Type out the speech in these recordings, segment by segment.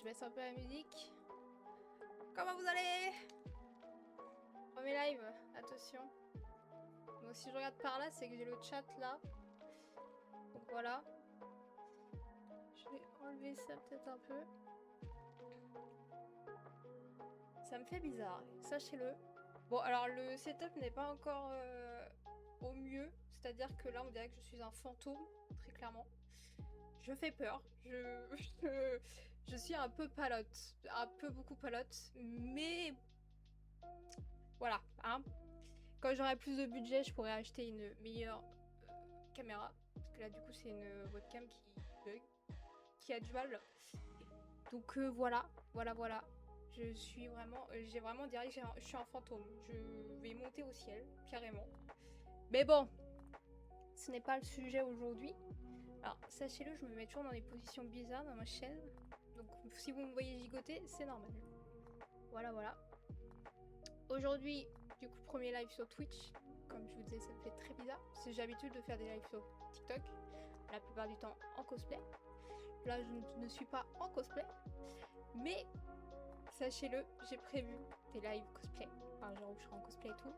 je baisse un peu la musique. Comment vous allez? Premier live, attention. Donc si je regarde par là, c'est que j'ai le chat là. Donc voilà. Je vais enlever ça peut-être un peu. Ça me fait bizarre, sachez-le. Bon, alors le setup n'est pas encore au mieux. C'est-à-dire que là, on dirait que je suis un fantôme, très clairement. Je fais peur. Je suis un peu palote. Un peu beaucoup palote. Mais voilà, hein. Quand j'aurai plus de budget, je pourrais acheter une meilleure caméra. Parce que là, du coup, c'est une webcam qui bug, qui a du mal. Donc voilà. Je suis vraiment, j'ai vraiment dirait que je suis un fantôme. Je vais monter au ciel, carrément. Mais bon, ce n'est pas le sujet aujourd'hui. Alors, sachez-le, je me mets toujours dans des positions bizarres dans ma chaîne. Donc, si vous me voyez gigoter, c'est normal. Voilà. Aujourd'hui, du coup, premier live sur Twitch. Comme je vous disais, ça me fait très bizarre. Parce que j'ai l'habitude de faire des lives sur TikTok. La plupart du temps en cosplay. Là, je ne suis pas en cosplay. Mais, sachez-le, j'ai prévu des lives cosplay. Enfin, genre où je serai en cosplay et tout.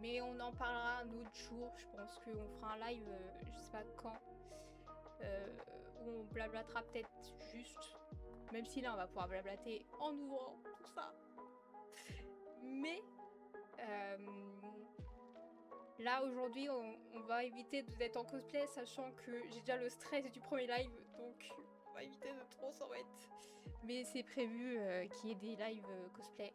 Mais on en parlera un autre jour. Je pense qu'on fera un live, je sais pas quand. Où on blablatera peut-être juste. Même si là, on va pouvoir blablater en ouvrant tout ça. Mais là aujourd'hui on va éviter d'être en cosplay, sachant que j'ai déjà le stress du premier live, donc on va éviter de trop s'en mettre. Mais c'est prévu qu'il y ait des lives cosplay,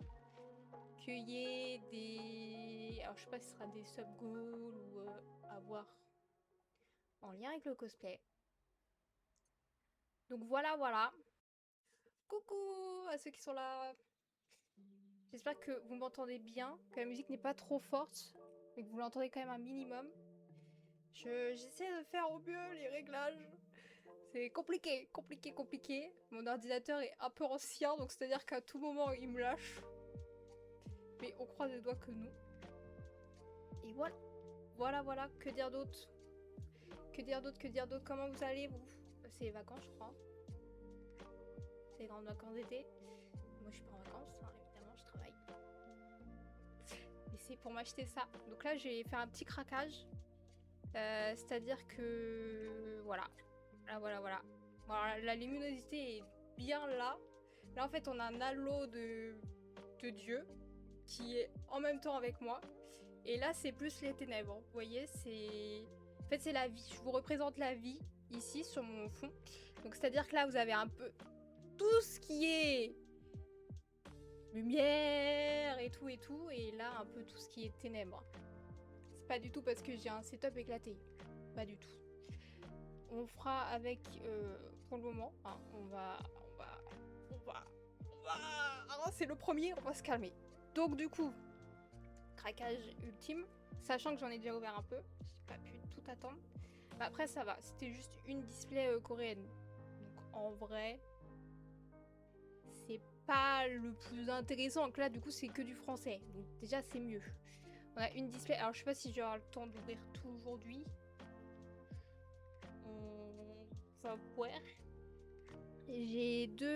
qu'il y ait des... Alors je sais pas si ce sera des sub-goals ou à voir en lien avec le cosplay. Donc voilà. Coucou à ceux qui sont là. J'espère que vous m'entendez bien, que la musique n'est pas trop forte, mais que vous l'entendez quand même un minimum. J'essaie de faire au mieux les réglages. C'est compliqué. Mon ordinateur est un peu ancien, donc c'est-à-dire qu'à tout moment, il me lâche. Mais on croise les doigts que non. Et voilà. Que dire d'autre? Comment vous allez, vous? C'est les vacances, je crois. C'est les grandes vacances d'été. Moi, je suis pas en vacances, hein, évidemment, je travaille. Mais c'est pour m'acheter ça. Donc là, j'ai fait un petit craquage. C'est-à-dire que... Voilà. Voilà. Bon, alors, la luminosité est bien là. Là, en fait, on a un halo de Dieu qui est en même temps avec moi. Et là, c'est plus les ténèbres. Vous voyez, c'est... En fait, c'est la vie. Je vous représente la vie ici sur mon fond. Donc, c'est-à-dire que là, vous avez un peu tout ce qui est lumière et tout. Et là, un peu tout ce qui est ténèbres. C'est pas du tout parce que j'ai un setup éclaté. Pas du tout. On fera avec pour le moment. Hein, on va. Ah, c'est le premier, on va se calmer. Donc du coup, craquage ultime, sachant que j'en ai déjà ouvert un peu, j'ai pas pu tout attendre. Bah, après ça va, c'était juste une display coréenne. Donc en vrai, c'est pas le plus intéressant. Donc là du coup c'est que du français. Donc déjà c'est mieux. On a une display. Alors je sais pas si j'aurai le temps d'ouvrir tout aujourd'hui. On va voir. J'ai deux...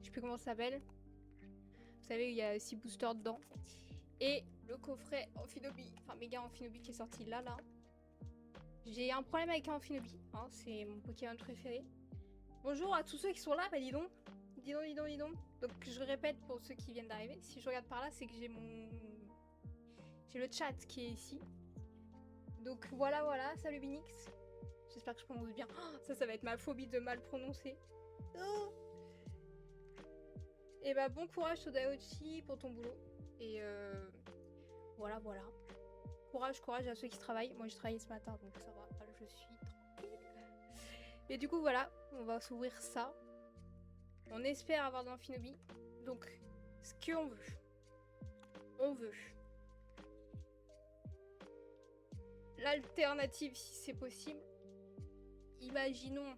Je sais plus comment ça s'appelle. Vous savez, il y a 6 boosters dedans. Et le coffret Amphinobi, enfin méga Amphinobi qui est sorti là. J'ai un problème avec Amphinobi, hein, c'est mon Pokémon préféré. Bonjour à tous ceux qui sont là, bah dis donc. Dis donc. Donc je répète pour ceux qui viennent d'arriver, si je regarde par là, c'est que j'ai le chat qui est ici. Donc voilà, salut Binix. J'espère que je prononce bien. Oh, ça va être ma phobie de mal prononcer. Oh. Et bah bon courage Todaochi pour ton boulot. Et voilà. Courage à ceux qui travaillent. Moi, j'ai travaillé ce matin, donc ça va. Je suis tranquille. Et du coup, voilà. On va s'ouvrir ça. On espère avoir de l'Amphinobi. Donc, ce qu'on veut. On veut. L'alternative, si c'est possible. Imaginons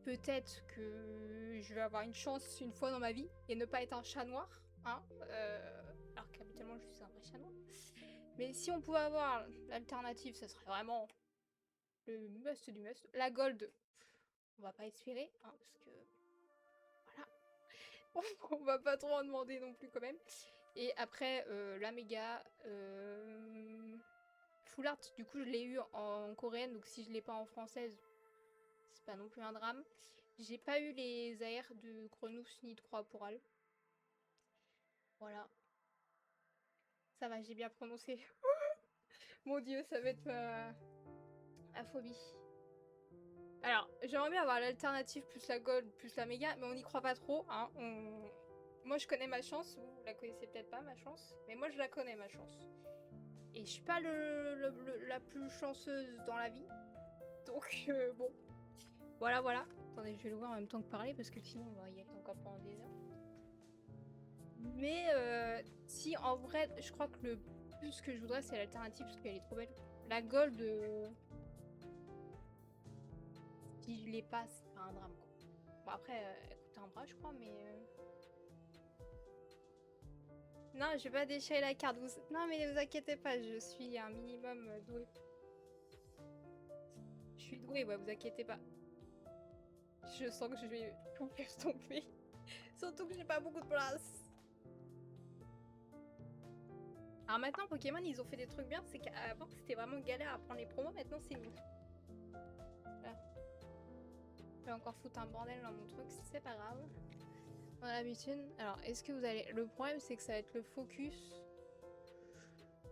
peut-être que je vais avoir une chance une fois dans ma vie et ne pas être un chat noir. Hein, alors qu'habituellement, je suis un vrai chat noir. Mais si on pouvait avoir l'alternative, ça serait vraiment le must du must. La gold, On va pas espérer, hein, parce que voilà. On va pas trop en demander non plus quand même. Et après, la méga Full Art, du coup je l'ai eu en coréenne, donc si je l'ai pas en française, c'est pas non plus un drame. J'ai pas eu les AR de Chronous ni de Croix pour Al. Voilà. Ça va, j'ai bien prononcé. Mon dieu, ça va être ma phobie. Alors, j'aimerais bien avoir l'alternative plus la gold plus la méga, mais on n'y croit pas trop. Hein. Moi, je connais ma chance. Vous la connaissez peut-être pas, ma chance. Mais moi, je la connais, ma chance. Et je suis pas la plus chanceuse dans la vie. Donc, bon. Voilà, voilà. Attendez, je vais le voir en même temps que parler, parce que sinon, on va y aller encore pendant des heures. Mais si, en vrai, je crois que le plus que je voudrais, c'est l'alternative, parce qu'elle est trop belle. La gold... si je l'ai pas, c'est pas un drame, quoi. Bon, après, elle coûte un bras, je crois, mais... Non, je vais pas déchirer la carte. Non, mais ne vous inquiétez pas, je suis un minimum douée. Je suis douée, ouais, vous inquiétez pas. Je sens que je vais tout faire tomber. Surtout que j'ai pas beaucoup de place. Alors maintenant, Pokémon, ils ont fait des trucs bien. C'est qu'avant, c'était vraiment galère à prendre les promos. Maintenant, c'est mieux. Voilà. Je vais encore foutre un bordel dans mon truc. C'est pas grave. On a l'habitude. Alors, est-ce que vous allez... Le problème, c'est que ça va être le focus.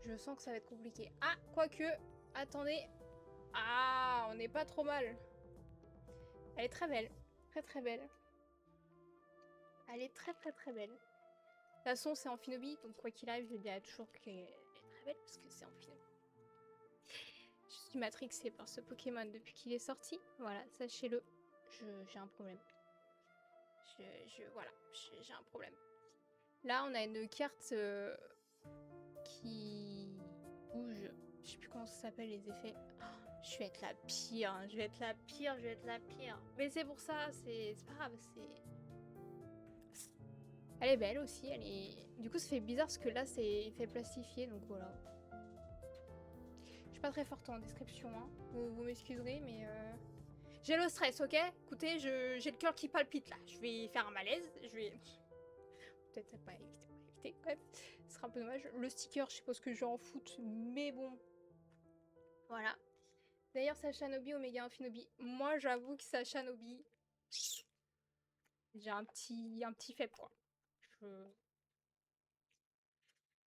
Je sens que ça va être compliqué. Ah, quoique... Attendez. Ah, on n'est pas trop mal. Elle est très belle. Très très belle. Elle est très très très belle. De toute façon, c'est Amphinobi, donc quoi qu'il arrive, je dirais toujours qu'elle est très belle parce que c'est Amphinobi. Je suis matrixée par ce Pokémon depuis qu'il est sorti. Voilà, sachez-le. J'ai un problème. Voilà, j'ai un problème. Là, on a une carte qui bouge. Je sais plus comment ça s'appelle les effets. Oh, je vais être la pire. Hein. Je vais être la pire. Je vais être la pire. Mais c'est pour ça. C'est pas grave. Elle est belle aussi. Elle est. Du coup, ça fait bizarre parce que là, c'est fait plastifier. Donc voilà. Je suis pas très forte en description. Hein. Vous m'excuserez, mais. J'ai le stress, ok? Écoutez, j'ai le cœur qui palpite là. Je vais faire un malaise. Je vais. Peut-être pas éviter quand même. Ce sera un peu dommage. Le sticker, je sais pas ce que je vais en foutre, mais bon. Voilà. D'ailleurs, Sashanobi, Omega Infinobi. Moi, j'avoue que Sashanobi, j'ai un petit faible, quoi.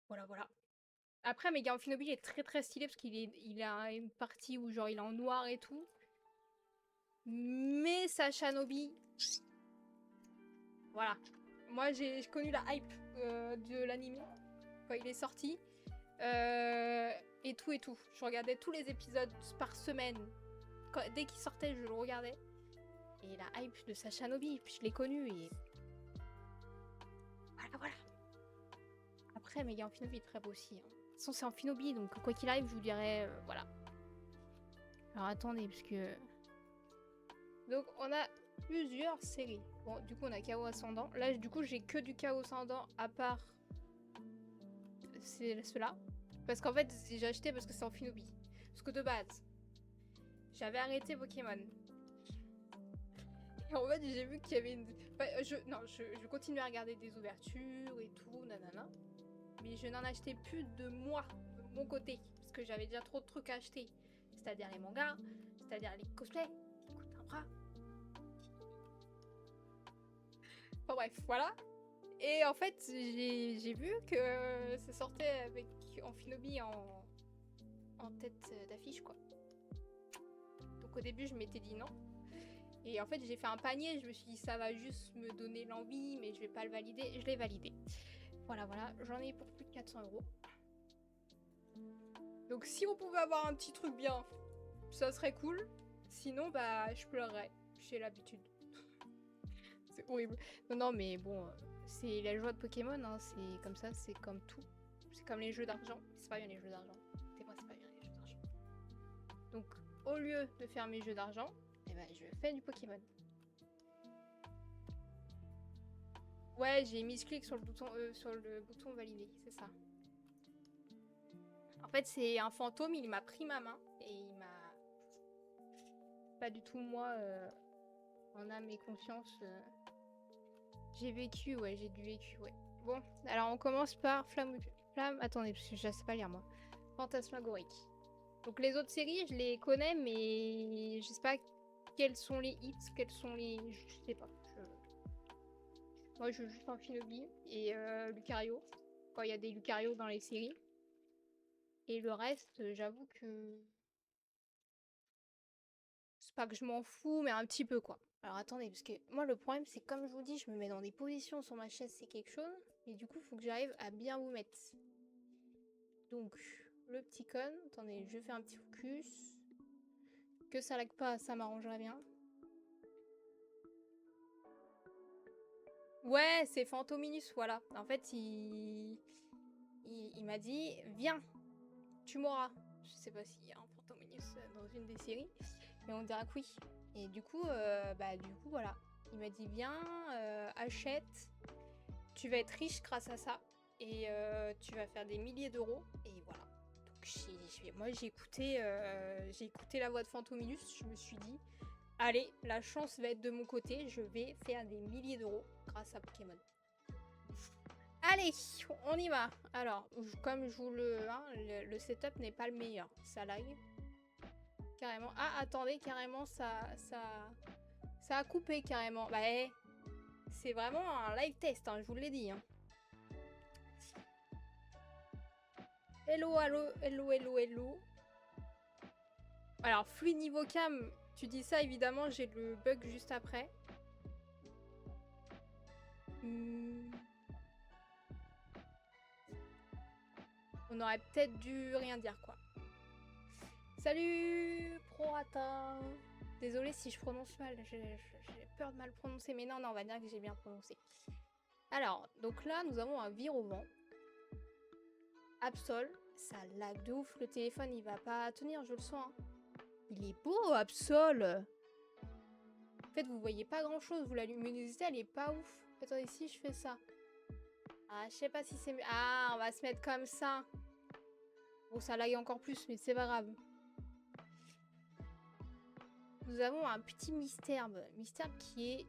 Voilà, voilà. Après, Omega Infinobi est très très stylé parce il a une partie où genre il est en noir et tout. Mais Sashanobi, voilà. Moi, j'ai connu la hype de l'anime quand il est sorti. Et tout et tout. Je regardais tous les épisodes par semaine. Dès qu'il sortait, je le regardais. Et la hype de Sashanobi, puis je l'ai connu et... Voilà, voilà. Après, Mega Amphinobi est très beau aussi. Hein. De toute façon, c'est Amphinobi, donc quoi qu'il arrive, je vous dirais... voilà. Alors attendez, parce que... Donc, on a plusieurs séries. Bon, du coup, on a Chaos Ascendant. Là, du coup, j'ai que du Chaos Ascendant, à part... c'est ceux-là. Parce qu'en fait, j'ai acheté parce que c'est Amphinobi. Parce que de base, j'avais arrêté Pokémon. Et en fait, j'ai vu qu'il y avait une... Enfin, je continue à regarder des ouvertures et tout, nanana. Mais je n'en achetais plus de moi, de mon côté. Parce que j'avais déjà trop de trucs à acheter. C'est-à-dire les mangas, c'est-à-dire les cosplays, qui coûtent un bras. Enfin bref, voilà. Et en fait, j'ai vu que ça sortait avec Amphinobi en tête d'affiche, quoi. Donc au début, je m'étais dit non. Et en fait, j'ai fait un panier, je me suis dit ça va juste me donner l'envie, mais je vais pas le valider. Et je l'ai validé. Voilà, voilà, j'en ai pour plus de 400 €. Donc si on pouvait avoir un petit truc bien, ça serait cool. Sinon, bah, je pleurerais. J'ai l'habitude. C'est horrible. Non, non, mais bon, c'est la joie de Pokémon, hein, c'est comme ça, c'est comme tout. C'est comme les jeux d'argent. C'est pas bien les jeux d'argent. Écoutez-moi, c'est pas bien les jeux d'argent. Donc, au lieu de faire mes jeux d'argent, eh ben, je fais du Pokémon. Ouais, j'ai mis clic sur le bouton valider, c'est ça. En fait, c'est un fantôme, il m'a pris ma main et il m'a... Pas du tout, moi, En âme et conscience, j'ai vécu, ouais, j'ai du vécu, ouais. Bon, alors on commence par Flamme... Attendez, parce que je sais pas lire, moi. Fantasmagorique. Donc les autres séries, je les connais, mais je sais pas quels sont les hits, quels sont les... Je sais pas. Moi, je joue juste en Shinobi et Lucario, quand il y a des Lucario dans les séries. Et le reste, j'avoue que... C'est pas que je m'en fous, mais un petit peu, quoi. Alors attendez, parce que moi, le problème, c'est comme je vous dis, je me mets dans des positions sur ma chaise, c'est quelque chose. Et du coup, il faut que j'arrive à bien vous mettre. Donc, le petit con. Attendez, je fais un petit focus. Que ça lag pas, ça m'arrangerait bien. Ouais, c'est Fantominus, voilà. En fait, il m'a dit, viens, tu m'auras. Je sais pas s'il y a un Fantominus dans une des séries, mais on dirait que oui. Et du coup, voilà. Il m'a dit, viens, achète, tu vas être riche grâce à ça, et tu vas faire des milliers d'euros, et voilà. Donc moi, j'ai écouté la voix de Fantominus, je me suis dit, allez, la chance va être de mon côté, je vais faire des milliers d'euros grâce à Pokémon. Allez, on y va. Alors, comme je vous le setup n'est pas le meilleur. Ça lag. Carrément. Ah, attendez, carrément, ça a coupé carrément. Bah, c'est vraiment un live test, hein, je vous l'ai dit. Hein. Hello, hello, hello, hello, hello. Alors, fluide niveau cam, tu dis ça, évidemment, j'ai le bug juste après. On aurait peut-être dû rien dire, quoi. Salut, Prorata. Désolée si je prononce mal, j'ai peur de mal prononcer, mais non, on va dire que j'ai bien prononcé. Alors, donc là, nous avons un Virovent. Absol, ça lag de ouf, le téléphone, il va pas tenir, je le sens. Hein. Il est beau, Absol. En fait, vous voyez pas grand-chose, la luminosité, elle est pas ouf. Attendez, si je fais ça. Ah, je sais pas si c'est... Ah, on va se mettre comme ça. Bon, ça lag encore plus, mais c'est pas grave. Nous avons un petit Mystère qui est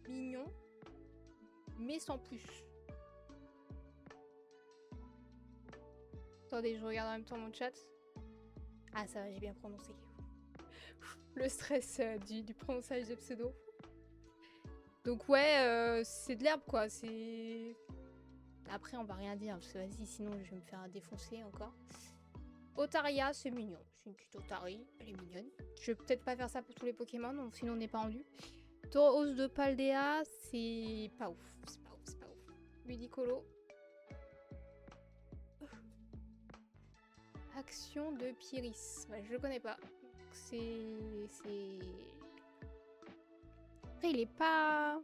mignon, mais sans plus. Attendez, je regarde en même temps mon chat. Ah, ça va, j'ai bien prononcé. Le stress du prononçage de pseudo. Donc ouais, c'est de l'herbe, quoi. C'est... Après, on va rien dire, parce que vas-y, sinon je vais me faire défoncer encore. Otaria, c'est mignon. C'est une petite Otari, elle est mignonne. Je vais peut-être pas faire ça pour tous les Pokémon, donc sinon on n'est pas rendu. Tauros de Paldea, c'est pas ouf. C'est pas ouf, c'est pas ouf. Ludicolo. Action de Pyris. Ouais, je le connais pas. C'est... Après, il est pas...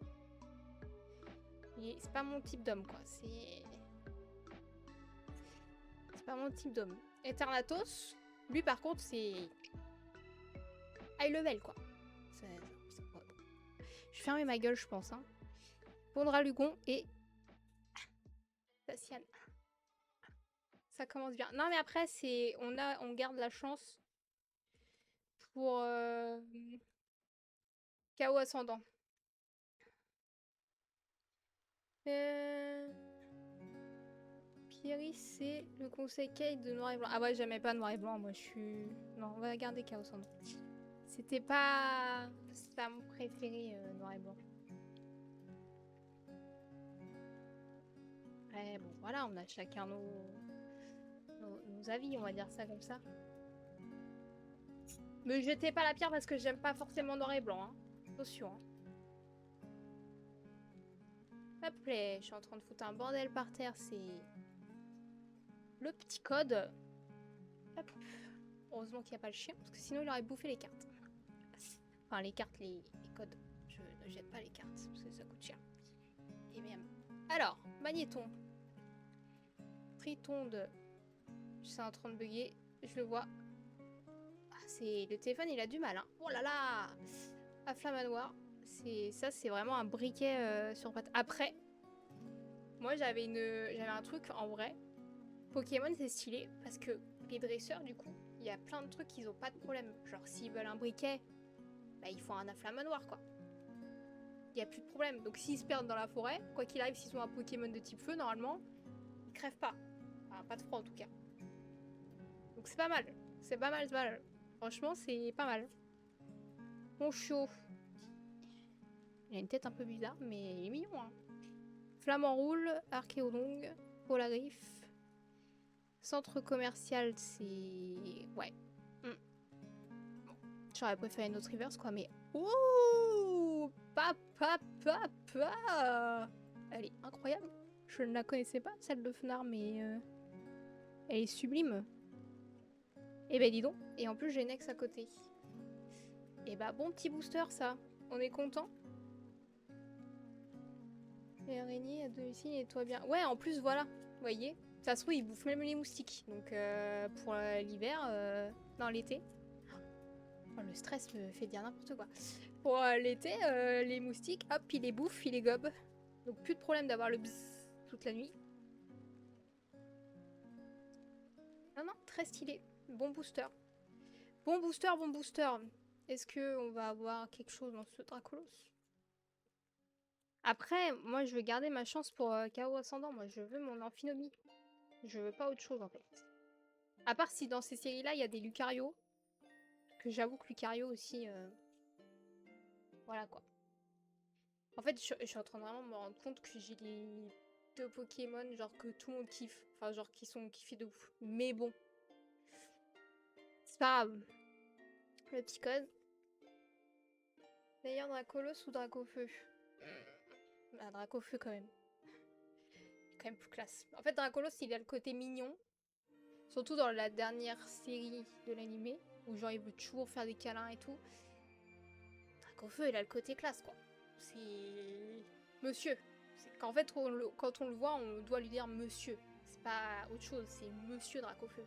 C'est pas mon type d'homme, quoi. C'est pas mon type d'homme. Eternatos, lui, par contre, c'est... high level, quoi. Je vais fermer ma gueule, je pense. Hein. Pondralugon et... Zacian. Ça commence bien. Non, mais après, c'est... On garde la chance pour... Chaos ascendant. Pieris, c'est le conseil Kate de noir et blanc. Ah ouais, j'aimais pas noir et blanc, moi je suis... Non, on va garder Chaos ascendant. C'était pas... C'est pas mon préféré, noir et blanc. Ouais, bon, voilà, on a chacun nos avis, on va dire ça comme ça. Me jetez pas la pierre parce que j'aime pas forcément noir et blanc, hein. Attention, hein. Hop là, je suis en train de foutre un bordel par terre, c'est... Le petit code. Hop. Heureusement qu'il n'y a pas le chien, parce que sinon il aurait bouffé les cartes. Enfin, les cartes, les codes. Je ne jette pas les cartes, parce que ça coûte cher. Et même. Alors, Magnéton. Tritonde. C'est en train de bugger. Je le vois. Ah, c'est... Le téléphone, il a du mal. Hein. Oh là là. Afflamanoir. Ça, c'est vraiment un briquet sur patte. Après, moi, j'avais un truc en vrai. Pokémon, c'est stylé parce que les dresseurs, du coup, il y a plein de trucs qu'ils ont pas de problème. Genre, s'ils veulent un briquet, bah, ils font un afflamanoir, quoi. il n'y a plus de problème. Donc s'ils se perdent dans la forêt, quoi qu'il arrive, s'ils sont un Pokémon de type feu, normalement, ils crèvent pas. Enfin, pas de froid en tout cas. Donc c'est pas mal. C'est pas mal, c'est pas mal. Franchement, c'est pas mal. Mon chiot. Il a une tête un peu bizarre, mais il est mignon, hein. Flamant roule, Archéodongue, Polagriffe. Centre commercial, c'est... Ouais. J'aurais préféré une autre reverse, quoi, mais... Ouh, papa. Elle est incroyable. Je ne la connaissais pas, celle de Fnar, mais... elle est sublime. Et ben dis donc. Et en plus, j'ai Nex à côté. Et bah, bon petit booster, ça. On est content. Les araignées à domicile, nettoie bien. Ouais, en plus, voilà. Vous voyez, ça se trouve, ils bouffent même les moustiques. Donc, pour l'hiver, dans l'été... Oh, le stress me fait dire n'importe quoi. Pour l'été, les moustiques, hop, ils les bouffent, ils les gobent. Donc plus de problème d'avoir le bzzz toute la nuit. Non, non, très stylé. Bon booster. Bon booster, bon booster. Est-ce qu'on va avoir quelque chose dans ce Dracolos? Après, moi, je veux garder ma chance pour KO Ascendant. Moi, je veux mon Amphinomie. Je veux pas autre chose, en fait. À part si dans ces séries-là, il y a des Lucario. Que j'avoue que Lucario aussi... Voilà, quoi. En fait, je suis en train de vraiment me rendre compte que j'ai les 2 Pokémon, genre que tout le monde kiffe. Enfin, genre qui sont kiffés de ouf. Mais bon. C'est pas grave. Le petit code. Meilleur Dracolos ou Dracofeu? Ah, Dracofeu quand même. Quand même plus classe. En fait, Dracolos, il a le côté mignon. Surtout dans la dernière série de l'animé. Où genre il veut toujours faire des câlins et tout. Dracofeu, il a le côté classe, quoi. C'est... Monsieur. Qu'en fait, quand on le voit, on doit lui dire monsieur. C'est pas autre chose, c'est monsieur Dracofeu.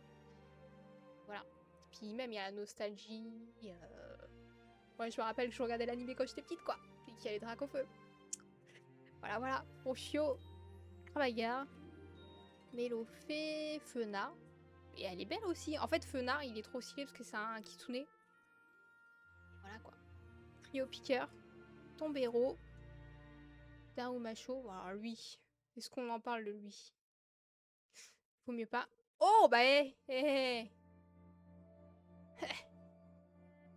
Voilà. Puis même, il y a la nostalgie. Ouais, je me rappelle que je regardais l'animé quand j'étais petite, quoi. Et qu'il y a les Dracofeu. Voilà, voilà. Mon chiot. Travaillard. Mélofée. Fena. Et elle est belle aussi. En fait, Fena, il est trop stylé parce que c'est un kitsune. Voilà, quoi. Trio piqueur. Tombero. Darumacho. Alors, lui. Est-ce qu'on en parle de lui? Faut mieux pas. Oh, bah,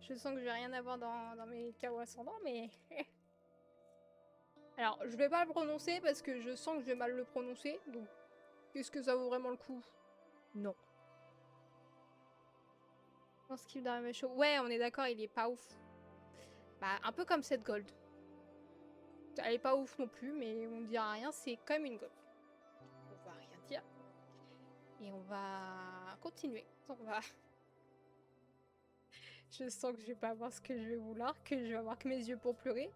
Je sens que je vais rien avoir dans mes KO ascendants, mais... Alors, je vais pas le prononcer parce que je sens que je vais mal le prononcer, donc... Est-ce que ça vaut vraiment le coup? Non. Dans ce qu'il d'arriver chaud. Ouais, on est d'accord, il est pas ouf. Bah, un peu comme cette gold. Elle est pas ouf non plus, mais on dira rien, c'est quand même une gold. On va rien dire. Et on va continuer. On va... Je sens que je vais pas avoir ce que je vais vouloir, que je vais avoir que mes yeux pour pleurer,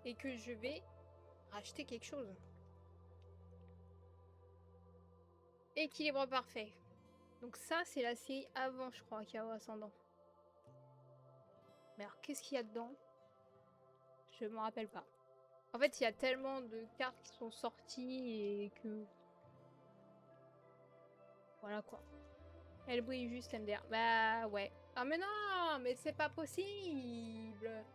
et que je vais racheter quelque chose. Équilibre parfait. Donc ça, c'est la série avant, je crois, KO Ascendant. Mais alors, qu'est-ce qu'il y a dedans? Je m'en rappelle pas. En fait, il y a tellement de cartes qui sont sorties et que... Voilà, quoi. Elle brille juste, MDR. Bah, ouais. Ah, mais non! Mais c'est pas possible!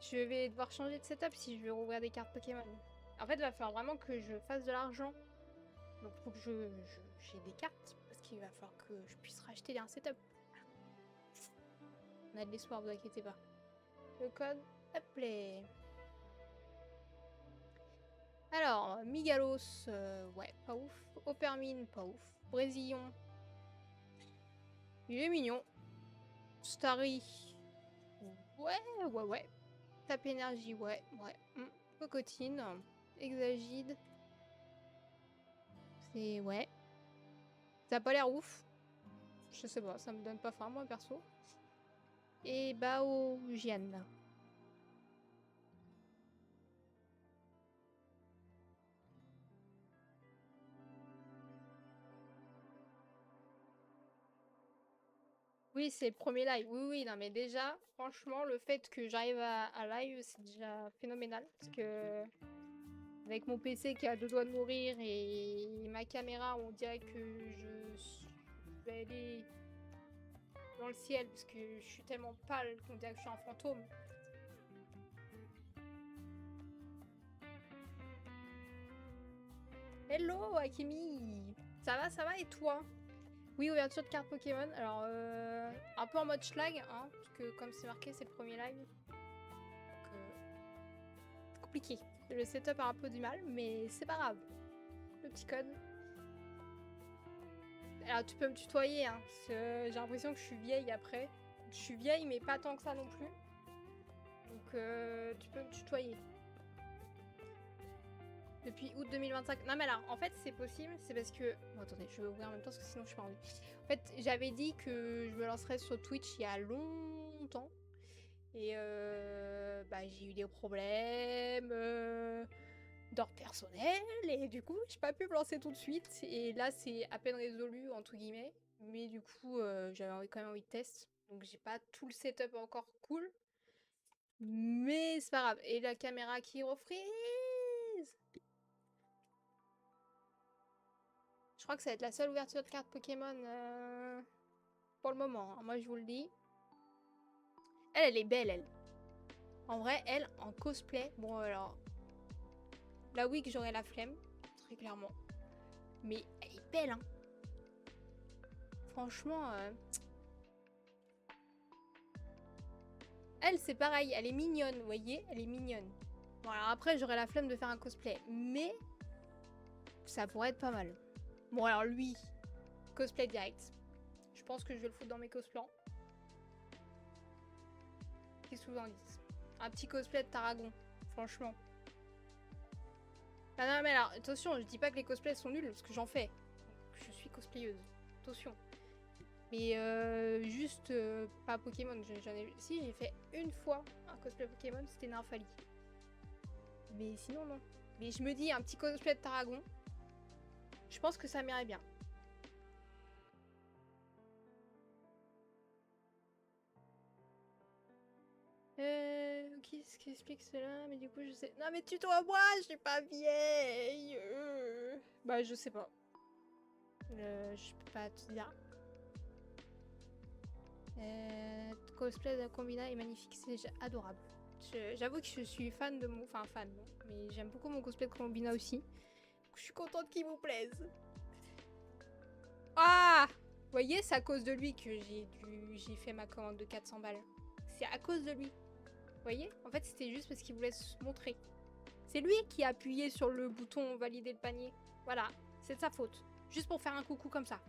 Je vais devoir changer de setup si je veux rouvrir des cartes Pokémon. En fait, il va falloir vraiment que je fasse de l'argent. Donc, faut que j'ai des cartes. Parce qu'il va falloir que je puisse racheter un setup. On a de l'espoir, vous inquiétez pas. Le code, hop là. Alors, Migalos, ouais, pas ouf. Opermine, pas ouf. Brésillon, il est mignon. Starry, ouais. Tape énergie, ouais. Cocotine, Exagide, c'est ouais. Ça a pas l'air ouf. Je sais pas, ça me donne pas faim, moi, perso. Et Baojian. Oui, c'est le premier live. Oui, non, mais déjà, franchement, le fait que j'arrive à live, c'est déjà phénoménal. Parce que, avec mon PC qui a 2 doigts de mourir et ma caméra, on dirait que je vais aller dans le ciel parce que je suis tellement pâle qu'on dirait que je suis un fantôme. Hello Akemi. Ça va et toi? Oui, ouverture de carte Pokémon. Alors, un peu en mode schlag, hein, parce que comme c'est marqué, c'est le premier live. Donc, c'est compliqué. Le setup a un peu du mal, mais c'est pas grave. Le petit code. Alors, tu peux me tutoyer, hein, parce que j'ai l'impression que je suis vieille après. Je suis vieille, mais pas tant que ça non plus. Donc, tu peux me tutoyer. Depuis août 2025. Non mais alors, en fait, c'est possible, c'est parce que... Bon, attendez, je vais ouvrir en même temps, parce que sinon je suis perdue. En fait, j'avais dit que je me lancerais sur Twitch il y a longtemps. Et bah, j'ai eu des problèmes d'ordre personnel, et du coup, j'ai pas pu me lancer tout de suite. Et là, c'est à peine résolu, entre guillemets. Mais du coup, j'avais quand même envie de tester. Donc j'ai pas tout le setup encore cool. Mais c'est pas grave. Et la caméra qui refreeze. Je crois que ça va être la seule ouverture de carte Pokémon pour le moment, hein. Moi, je vous le dis. Elle est belle, elle. En vrai, elle, en cosplay. Bon, alors... La Wii que j'aurais la flemme, très clairement. Mais elle est belle, hein. Franchement... Elle, c'est pareil. Elle est mignonne, vous voyez? Elle est mignonne. Bon, alors après, j'aurais la flemme de faire un cosplay. Mais... ça pourrait être pas mal. Bon, alors lui... Cosplay direct. Je pense que je vais le foutre dans mes cosplans. Qu'est-ce que vous en dites? Un petit cosplay de Tarragon, franchement. Ah non mais alors, attention, je dis pas que les cosplays sont nuls, parce que j'en fais. Je suis cosplayeuse, attention. Mais juste pas Pokémon, Si, j'ai fait une fois un cosplay Pokémon, c'était Nymphali. Mais sinon non. Mais je me dis, un petit cosplay de Tarragon, je pense que ça m'irait bien. Qu'est-ce qui explique cela? Mais du coup, je sais... Non, mais tutoie-moi, je suis pas vieille. Bah, je sais pas. Je peux pas te dire. Cosplay de Combina est magnifique, c'est adorable. J'avoue que je suis fan de mon... Enfin, fan, non. Mais j'aime beaucoup mon cosplay de Combina aussi. Je suis contente qu'il vous plaise. Ah! Vous voyez, c'est à cause de lui que j'ai fait ma commande de 400 balles. C'est à cause de lui. Vous voyez? En fait, c'était juste parce qu'il voulait se montrer. C'est lui qui a appuyé sur le bouton valider le panier. Voilà, c'est de sa faute. Juste pour faire un coucou comme ça.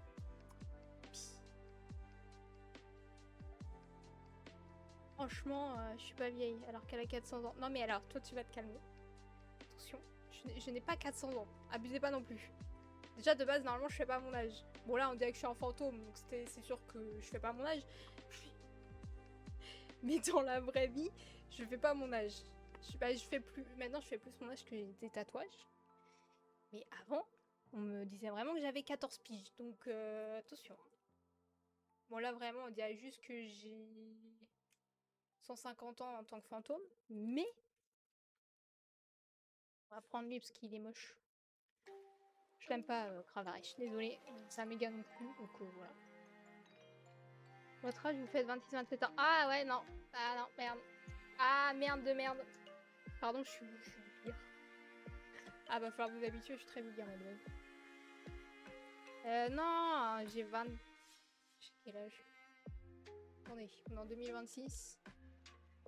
Franchement, je suis pas vieille alors qu'elle a 400 ans. Non mais alors, toi tu vas te calmer. Attention, je n'ai pas 400 ans. Abusez pas non plus. Déjà de base, normalement je fais pas mon âge. Bon là on dirait que je suis un fantôme, donc c'est sûr que je fais pas mon âge. Mais dans la vraie vie, je fais pas mon âge. Je fais plus. Maintenant je fais plus mon âge que des tatouages. Mais avant, on me disait vraiment que j'avais 14 piges. Donc attention. Bon là vraiment on dirait juste que j'ai 150 ans en tant que fantôme. Mais on va prendre lui parce qu'il est moche. Je l'aime pas, Cravache. Désolée, c'est un méga non plus. Donc voilà. Votre âge, vous faites 26-27 ans. Ah ouais, non. Ah non, merde. Ah merde de merde. Pardon, je suis vulgaire. Ah bah falloir vous habituer, je suis très vulgaire en vrai. Non, j'ai 20... J'ai quel âge? Attendez, on est en 2026.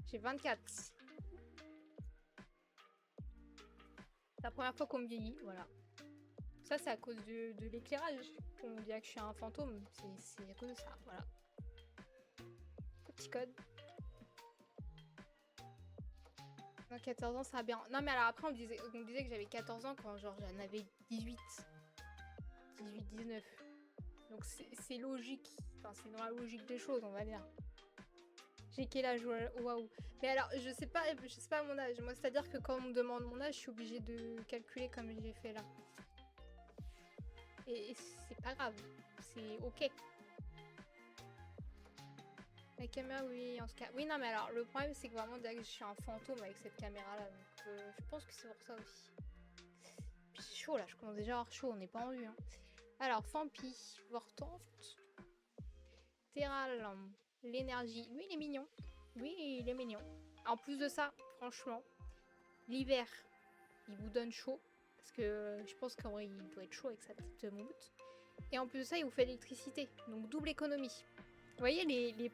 J'ai 24. C'est la première fois qu'on me vieillit, voilà. Ça, c'est à cause de l'éclairage qu'on dirait que je suis un fantôme. C'est à cause de ça, voilà. Petit code. Non, 14 ans, ça va bien. Non, mais alors après, on me disait que j'avais 14 ans quand genre j'en avais 18. 18-19. Donc c'est logique. Enfin, c'est dans la logique des choses, on va dire. J'ai quel âge? Waouh. Mais alors, je sais pas mon âge. Moi, c'est-à-dire que quand on me demande mon âge, je suis obligée de calculer comme j'ai fait là. Et c'est pas grave. C'est ok. La caméra, oui, en tout cas. Oui, non, mais alors, le problème, c'est que vraiment, je suis un fantôme avec cette caméra-là. Donc, je pense que c'est pour ça aussi. Puis c'est chaud, là. Je commence déjà à avoir chaud. On n'est pas en vue, hein. Alors, Fampi, Vortante. Terral, l'énergie. Lui, il est mignon. Oui, il est mignon. En plus de ça, franchement, l'hiver, il vous donne chaud. Parce que je pense qu'en vrai, il doit être chaud avec sa petite moumoute. Et en plus de ça, il vous fait l'électricité. Donc double économie. Vous voyez, les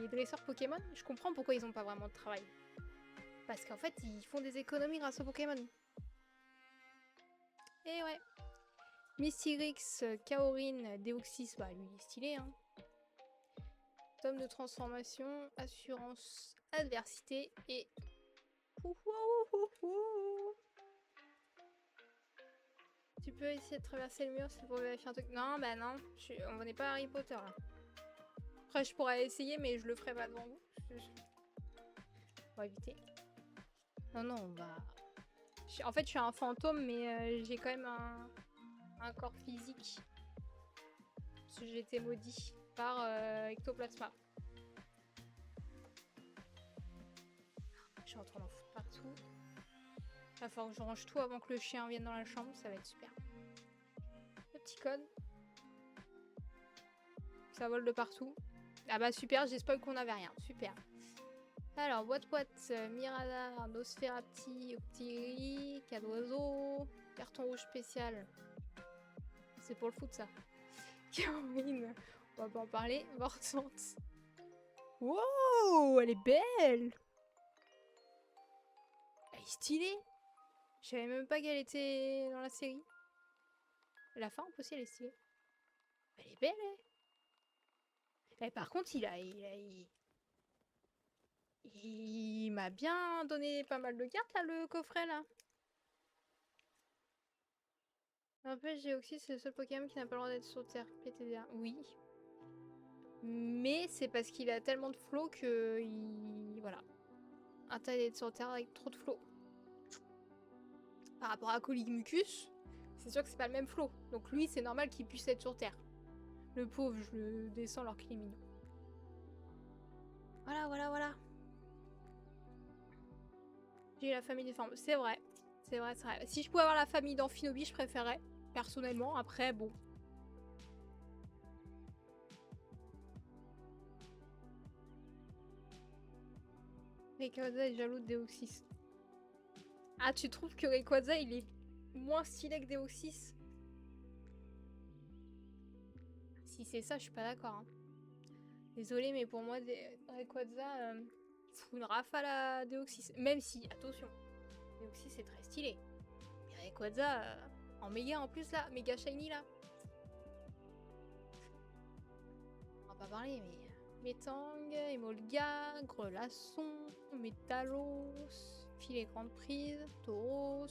dresseurs Pokémon, je comprends pourquoi ils n'ont pas vraiment de travail. Parce qu'en fait, ils font des économies grâce aux Pokémon. Et ouais. Mystyrix, Kaorin, Deoxys, bah lui il est stylé, hein. Tome de transformation, assurance, adversité et... Tu peux essayer de traverser le mur, c'est pour vérifier un truc. Non, bah non, on n'est pas Harry Potter là. Après, je pourrais essayer, mais je le ferai pas devant vous. On va éviter. Non, non, on va... En fait, je suis un fantôme, mais j'ai quand même un corps physique. Parce que j'ai été maudit par Ectoplasma. Je suis en train d'en foutre partout. Il va falloir que je range tout avant que le chien vienne dans la chambre, ça va être super. Le petit code. Ça vole de partout. Ah bah super, j'ai spoil qu'on n'avait rien. Super. Alors, boîte, Miradar, Nosferapti, Octillerie, Cas d'oiseau, carton rouge spécial. C'est pour le foot ça. Caroline, on va pas en parler. Mortante. Wow, elle est belle. Elle est stylée. Je savais même pas qu'elle était dans la série. La fin aussi, elle est stylée. Elle est belle, hein. Et par contre, il m'a bien donné pas mal de cartes, là, le coffret, là. En fait, Géoxys, c'est le seul Pokémon qui n'a pas le droit d'être sur Terre. PTDA. Oui. Mais c'est parce qu'il a tellement de flow que... Voilà. Intérêt d'être sur Terre avec trop de flow. Par rapport à Coligmucus, c'est sûr que c'est pas le même flow. Donc lui, c'est normal qu'il puisse être sur Terre. Le pauvre, je le descends alors qu'il est mignon. Voilà, voilà, voilà. J'ai la famille des formes. C'est vrai. C'est vrai, c'est vrai. Si je pouvais avoir la famille d'Amphinobi, je préférerais. Personnellement, après, bon. Rayquaza est jaloux de Deoxys. Ah, tu trouves que Rayquaza, il est moins stylé que Deoxys? Si c'est ça, je suis pas d'accord. Hein. Désolée, mais pour moi, Rayquaza fout une rafale à Deoxys. Même si, attention, Deoxys c'est très stylé. Mais Rayquaza, en méga en plus là, méga shiny là. On va pas parler, mais... Métang, Emolga, Grelasson, Métalos, Filet Grande Prise, Tauros,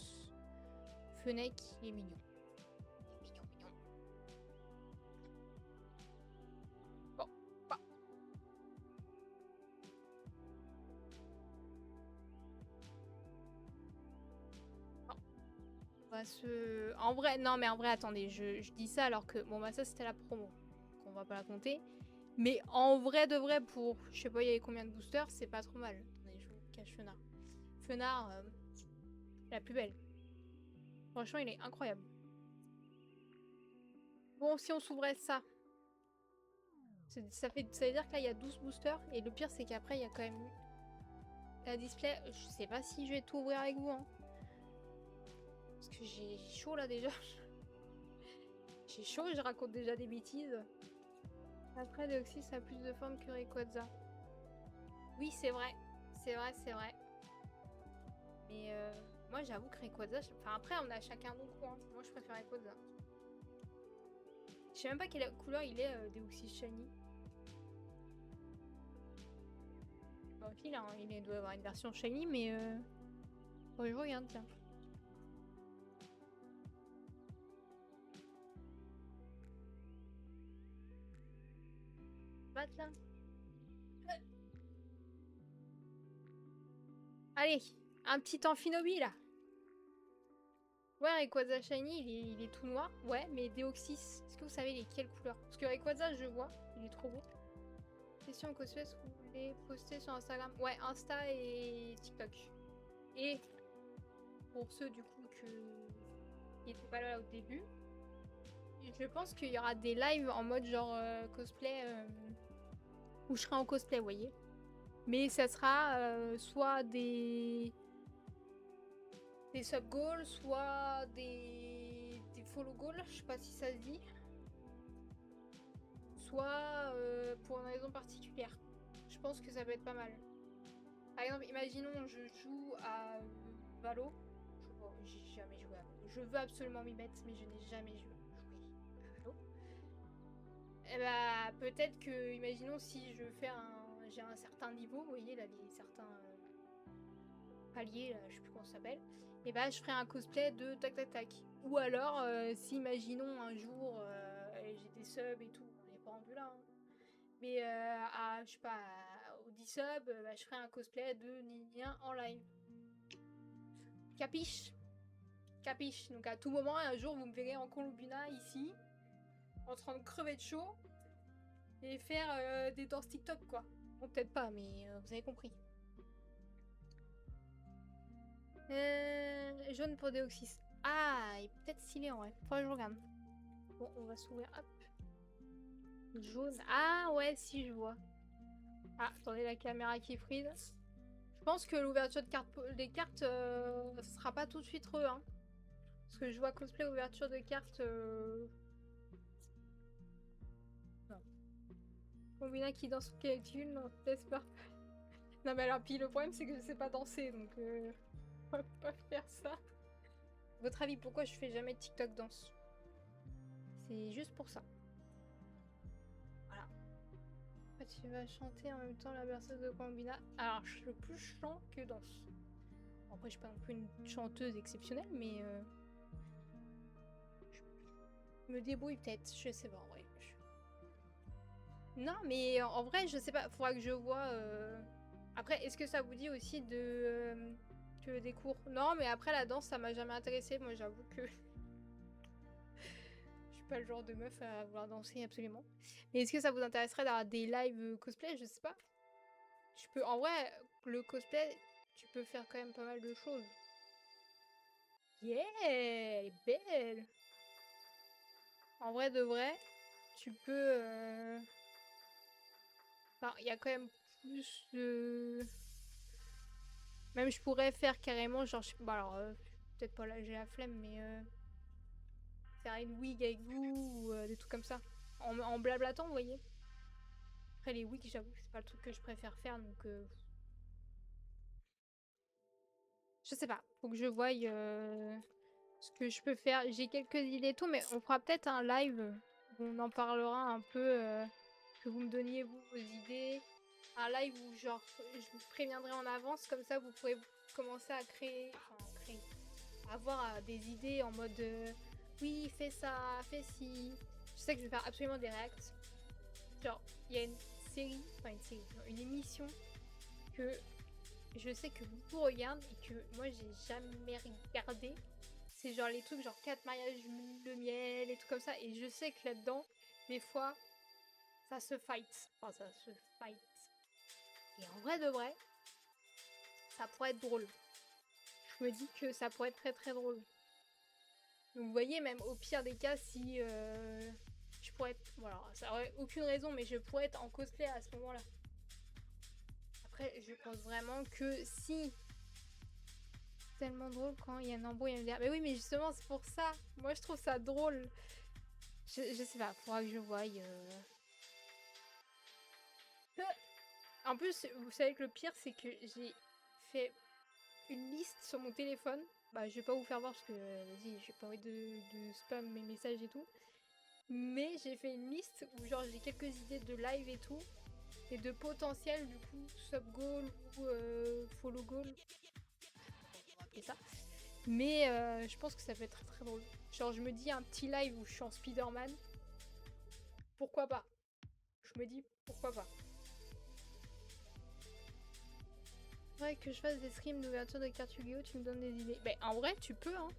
Fennec, il est mignon. Il est mignon, mignon. Bon, bah. Bon. On va se... En vrai, non mais en vrai, attendez, je dis ça alors que... Bon bah ça c'était la promo, donc on va pas la compter. Mais en vrai de vrai, pour... Je sais pas, il y avait combien de boosters, c'est pas trop mal. Attendez, je vous cache Fenard. Fenard, la plus belle. Franchement, il est incroyable. Bon, si on s'ouvrait ça, ça veut dire que là, il y a 12 boosters. Et le pire, c'est qu'après, il y a quand même la display. Je sais pas si je vais tout ouvrir avec vous. Hein. Parce que j'ai chaud là déjà. J'ai chaud et je raconte déjà des bêtises. Après, Deoxys a plus de forme que Rayquaza. Oui, c'est vrai. C'est vrai, c'est vrai. Mais moi, j'avoue que Rayquaza... Enfin, après, on a chacun nos coups. Hein. Moi, je préfère Rayquaza. Je sais même pas quelle couleur il est, Deoxys Shiny. Bon, il, hein, il doit avoir une version Shiny, mais... Bon, je regarde, tiens. Batte là. Allez, un petit Amphinobi là. Ouais, Rayquaza Shiny, il est tout noir. Ouais, mais Deoxys, est-ce que vous savez les quelles couleurs? Parce que Rayquaza, je vois, il est trop beau. Question cosplay, est-ce que vous voulez poster sur Instagram? Ouais, Insta et TikTok. Et pour ceux du coup qui n'étaient pas là au début, je pense qu'il y aura des lives en mode genre cosplay où je serai en cosplay, vous voyez. Mais ça sera soit des des sub goals, soit des follow goals, je sais pas si ça se dit, soit pour une raison particulière. Je pense que ça peut être pas mal. Par exemple, imaginons je joue à Valo. J'ai jamais joué à Valo. Je veux absolument m'y mettre, mais je n'ai jamais joué à Valo. Et bah peut-être que, imaginons si je fais j'ai un certain niveau, vous voyez là certains paliers, là, je sais plus comment ça s'appelle. Et bah je ferai un cosplay de tac tac tac. Ou alors si imaginons un jour j'ai des subs et tout, on n'est pas rendu là. Hein. Mais je sais pas, au 10 subs, bah, je ferai un cosplay de Ninja en live. Capiche? Capiche. Donc à tout moment, un jour, vous me verrez en Columbina ici, en train de crever de chaud et faire des danses TikTok quoi. Bon, peut-être pas, mais vous avez compris. Jaune pour Deoxys. Ah, il est peut-être stylé en vrai. Faudrait que je regarde. Bon, on va s'ouvrir. Hop. Jaune. Ah ouais, si je vois. Ah, attendez, la caméra qui freeze. Je pense que l'ouverture des cartes, ce sera pas tout de suite re, hein. Parce que je vois cosplay ouverture de cartes. Non. Combina qui danse calcul, non, laisse pas. Non, mais alors, puis le problème, c'est que je sais pas danser, donc on va pas faire ça. Votre avis, pourquoi je fais jamais de TikTok danse? C'est juste pour ça. Voilà. Tu vas chanter en même temps la berceuse de Combina. Alors, je suis plus chant que danse. Après, je suis pas non plus une chanteuse exceptionnelle, mais je me débrouille peut-être. Je sais pas en vrai. Non, mais en vrai, je sais pas. Faudra que je vois. Après, est-ce que ça vous dit aussi que des cours? Non, mais après la danse, ça m'a jamais intéressé. Moi, j'avoue que je suis pas le genre de meuf à vouloir danser absolument. Mais est-ce que ça vous intéresserait d'avoir des lives cosplay? Je sais pas. Je peux. En vrai, le cosplay, tu peux faire quand même pas mal de choses. Yeah, elle est belle. En vrai de vrai, tu peux. Enfin, il y a quand même plus de. Même je pourrais faire carrément, genre, bon alors, peut-être pas là, j'ai la flemme, mais faire une wig avec vous ou des trucs comme ça. En blablatant, vous voyez. Après, les wigs, j'avoue, c'est pas le truc que je préfère faire, donc. Je sais pas, faut que je voie ce que je peux faire. J'ai quelques idées et tout, mais on fera peut-être un live où on en parlera un peu, que vous me donniez vous vos idées. Un live où genre je vous préviendrai en avance, comme ça vous pourrez commencer à créer, avoir des idées en mode oui fais ça, fais ci. Je sais que je vais faire absolument des reacts. Genre il y a une série, non, une émission que je sais que beaucoup regardent et que moi j'ai jamais regardé. C'est genre les trucs genre 4 mariages de miel et tout comme ça. Et je sais que là-dedans, des fois, ça se fight. Enfin, ça se fight. Et en vrai de vrai, ça pourrait être drôle. Je me dis que ça pourrait être très très drôle. Donc vous voyez, même au pire des cas, si je pourrais être... Voilà, ça aurait aucune raison, mais je pourrais être en cosplay à ce moment-là. Après, je pense vraiment que si... Tellement drôle quand il y a un embrouille, il va me dire mais oui, mais justement, c'est pour ça. Moi, je trouve ça drôle. Je sais pas, faudra que je voie. En plus, vous savez que le pire, c'est que j'ai fait une liste sur mon téléphone. Bah, je vais pas vous faire voir parce que, vas-y, j'ai pas envie de spam mes messages et tout. Mais j'ai fait une liste où, genre, j'ai quelques idées de live et tout. Et de potentiel, du coup, sub goal ou follow goal. Et ça. Mais je pense que ça peut être très très drôle. Genre, je me dis un petit live où je suis en Spider-Man. Pourquoi pas? Je me dis, pourquoi pas? Faudrait que je fasse des streams d'ouverture de cartes Yu-Gi-Oh! Tu me donnes des idées. Bah, en vrai, tu peux, hein.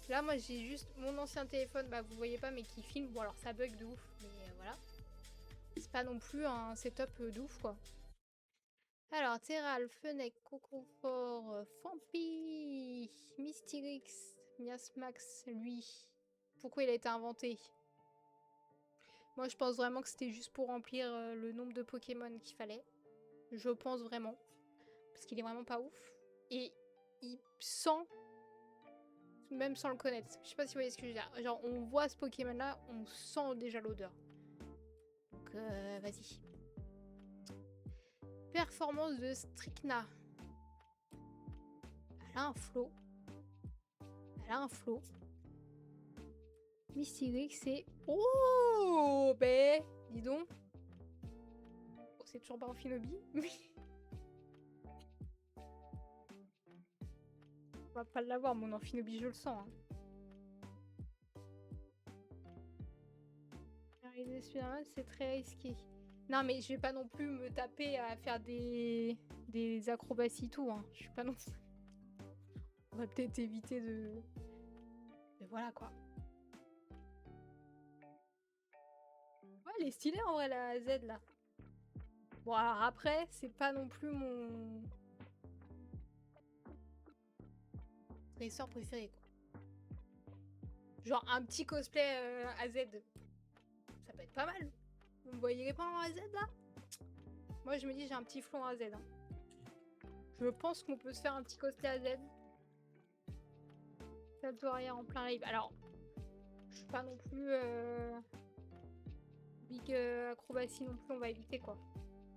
Là, moi, j'ai juste mon ancien téléphone, bah, vous voyez pas, mais qui filme. Bon, alors ça bug de ouf, mais voilà. C'est pas non plus un setup de ouf, quoi. Alors, Terral, Fennec, Coconfort, Fampi, Mystyrix, Miasmax, lui. Pourquoi il a été inventé? Moi, je pense vraiment que c'était juste pour remplir le nombre de Pokémon qu'il fallait. Je pense vraiment. Parce qu'il est vraiment pas ouf. Et il sent même sans le connaître. Je sais pas si vous voyez ce que je veux dire. Genre, on voit ce Pokémon-là, on sent déjà l'odeur. Donc, vas-y. Performance de Stricna. Elle a un flow. Elle a un flow. Mystique, c'est... Oh, ben, dis donc. Oh, c'est toujours pas Amphinobie, mais... On va pas l'avoir, mon Amphinobie, je le sens. Hein. C'est très risqué. Non, mais je vais pas non plus me taper à faire des acrobaties tout. Hein. Je suis pas non plus... On va peut-être éviter de... Mais voilà, quoi. Ouais, elle est stylée, en vrai, la Z, là. Bon, alors après, c'est pas non plus mon... dresseur préféré, quoi. Genre, un petit cosplay AZ. Ça peut être pas mal. Vous me voyez pas en AZ, là? Moi, je me dis, j'ai un petit flon AZ. Hein. Je pense qu'on peut se faire un petit cosplay AZ. Salto arrière en plein live. Alors, je suis pas non plus... big acrobatie non plus, on va éviter, quoi.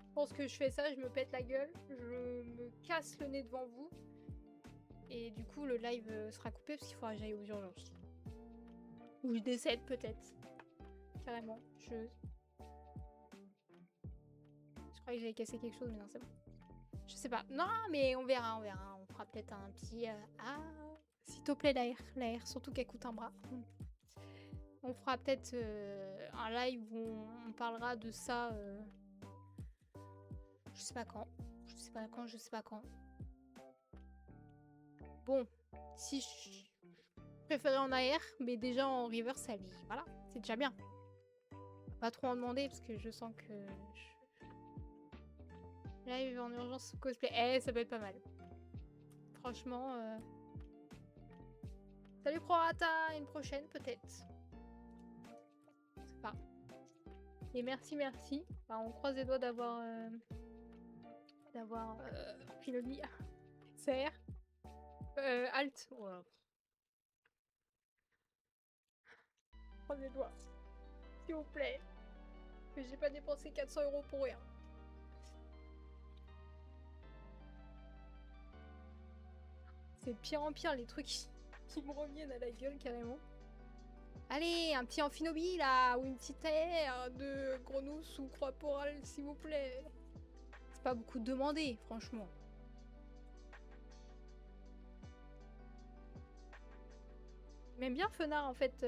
Je pense que je fais ça, je me pète la gueule, je me casse le nez devant vous. Et du coup, le live sera coupé parce qu'il faudra que j'aille aux urgences. Ou je décède peut-être. Carrément. Je croyais que j'avais cassé quelque chose, mais non, c'est bon. Je sais pas. Non, mais on verra, on verra. On fera peut-être un petit... Ah, s'il te plaît, l'air. Surtout qu'elle coûte un bras. On fera peut-être un live où on parlera de ça. Je sais pas quand. Je sais pas quand. Bon, si je préférais en AR, mais déjà en reverse, voilà, c'est déjà bien. Pas trop en demander parce que je sens que live en urgence cosplay, ça peut être pas mal. Franchement, salut Prorata, une prochaine peut-être. Je sais pas. Et merci. Bah, on croise les doigts d'avoir Philomie. CR. Alt. Voilà. Croise les doigts. S'il vous plaît. Que j'ai pas dépensé 400 € pour rien. C'est de pire en pire les trucs qui me reviennent à la gueule carrément. Allez, un petit Amphinobie là, ou une petite aire de Grenousse ou Croix-Porale s'il vous plaît. C'est pas beaucoup demandé, franchement. J'aime bien Fenard en fait.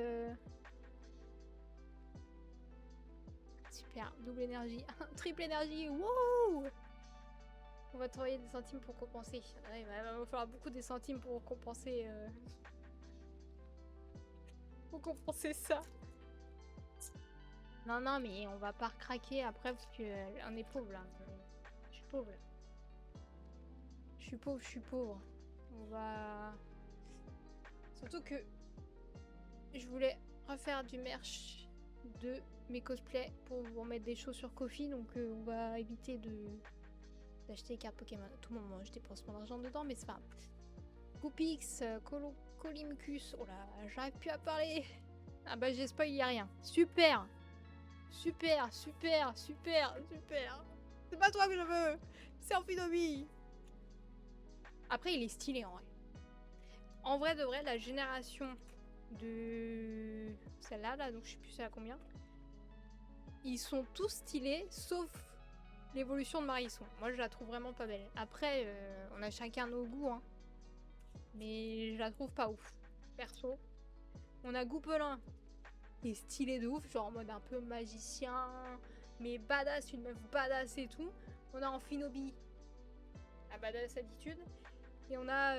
Super, double énergie, triple énergie, wouh! On va travailler des centimes pour compenser. Ouais, il va falloir beaucoup des centimes pour compenser. Pour compenser ça. Non, mais on va pas recraquer après parce qu'on est pauvre là. Je suis pauvre. Je suis pauvre. On va... Surtout que je voulais refaire du merch de mes cosplays pour vous remettre des choses sur Ko-fi, donc on va éviter d'acheter les cartes Pokémon. À tout moment, je dépense mon argent dedans, mais c'est pas grave. Goopix, Colimcus, oh là, j'arrive plus à parler. Ah bah j'ai spoil, y a rien. Super. C'est pas toi que je veux. C'est Amphinobie. Après, il est stylé en vrai. En vrai de vrai, la génération de celle-là, là, donc je sais plus c'est à combien. Ils sont tous stylés, sauf l'évolution de Marisson. Moi, je la trouve vraiment pas belle. Après, on a chacun nos goûts, hein. Mais je la trouve pas ouf. Perso. On a Goupelin, qui est stylé de ouf, genre en mode un peu magicien, mais badass, une meuf badass et tout. On a Amphinobie, la badass attitude. Et on a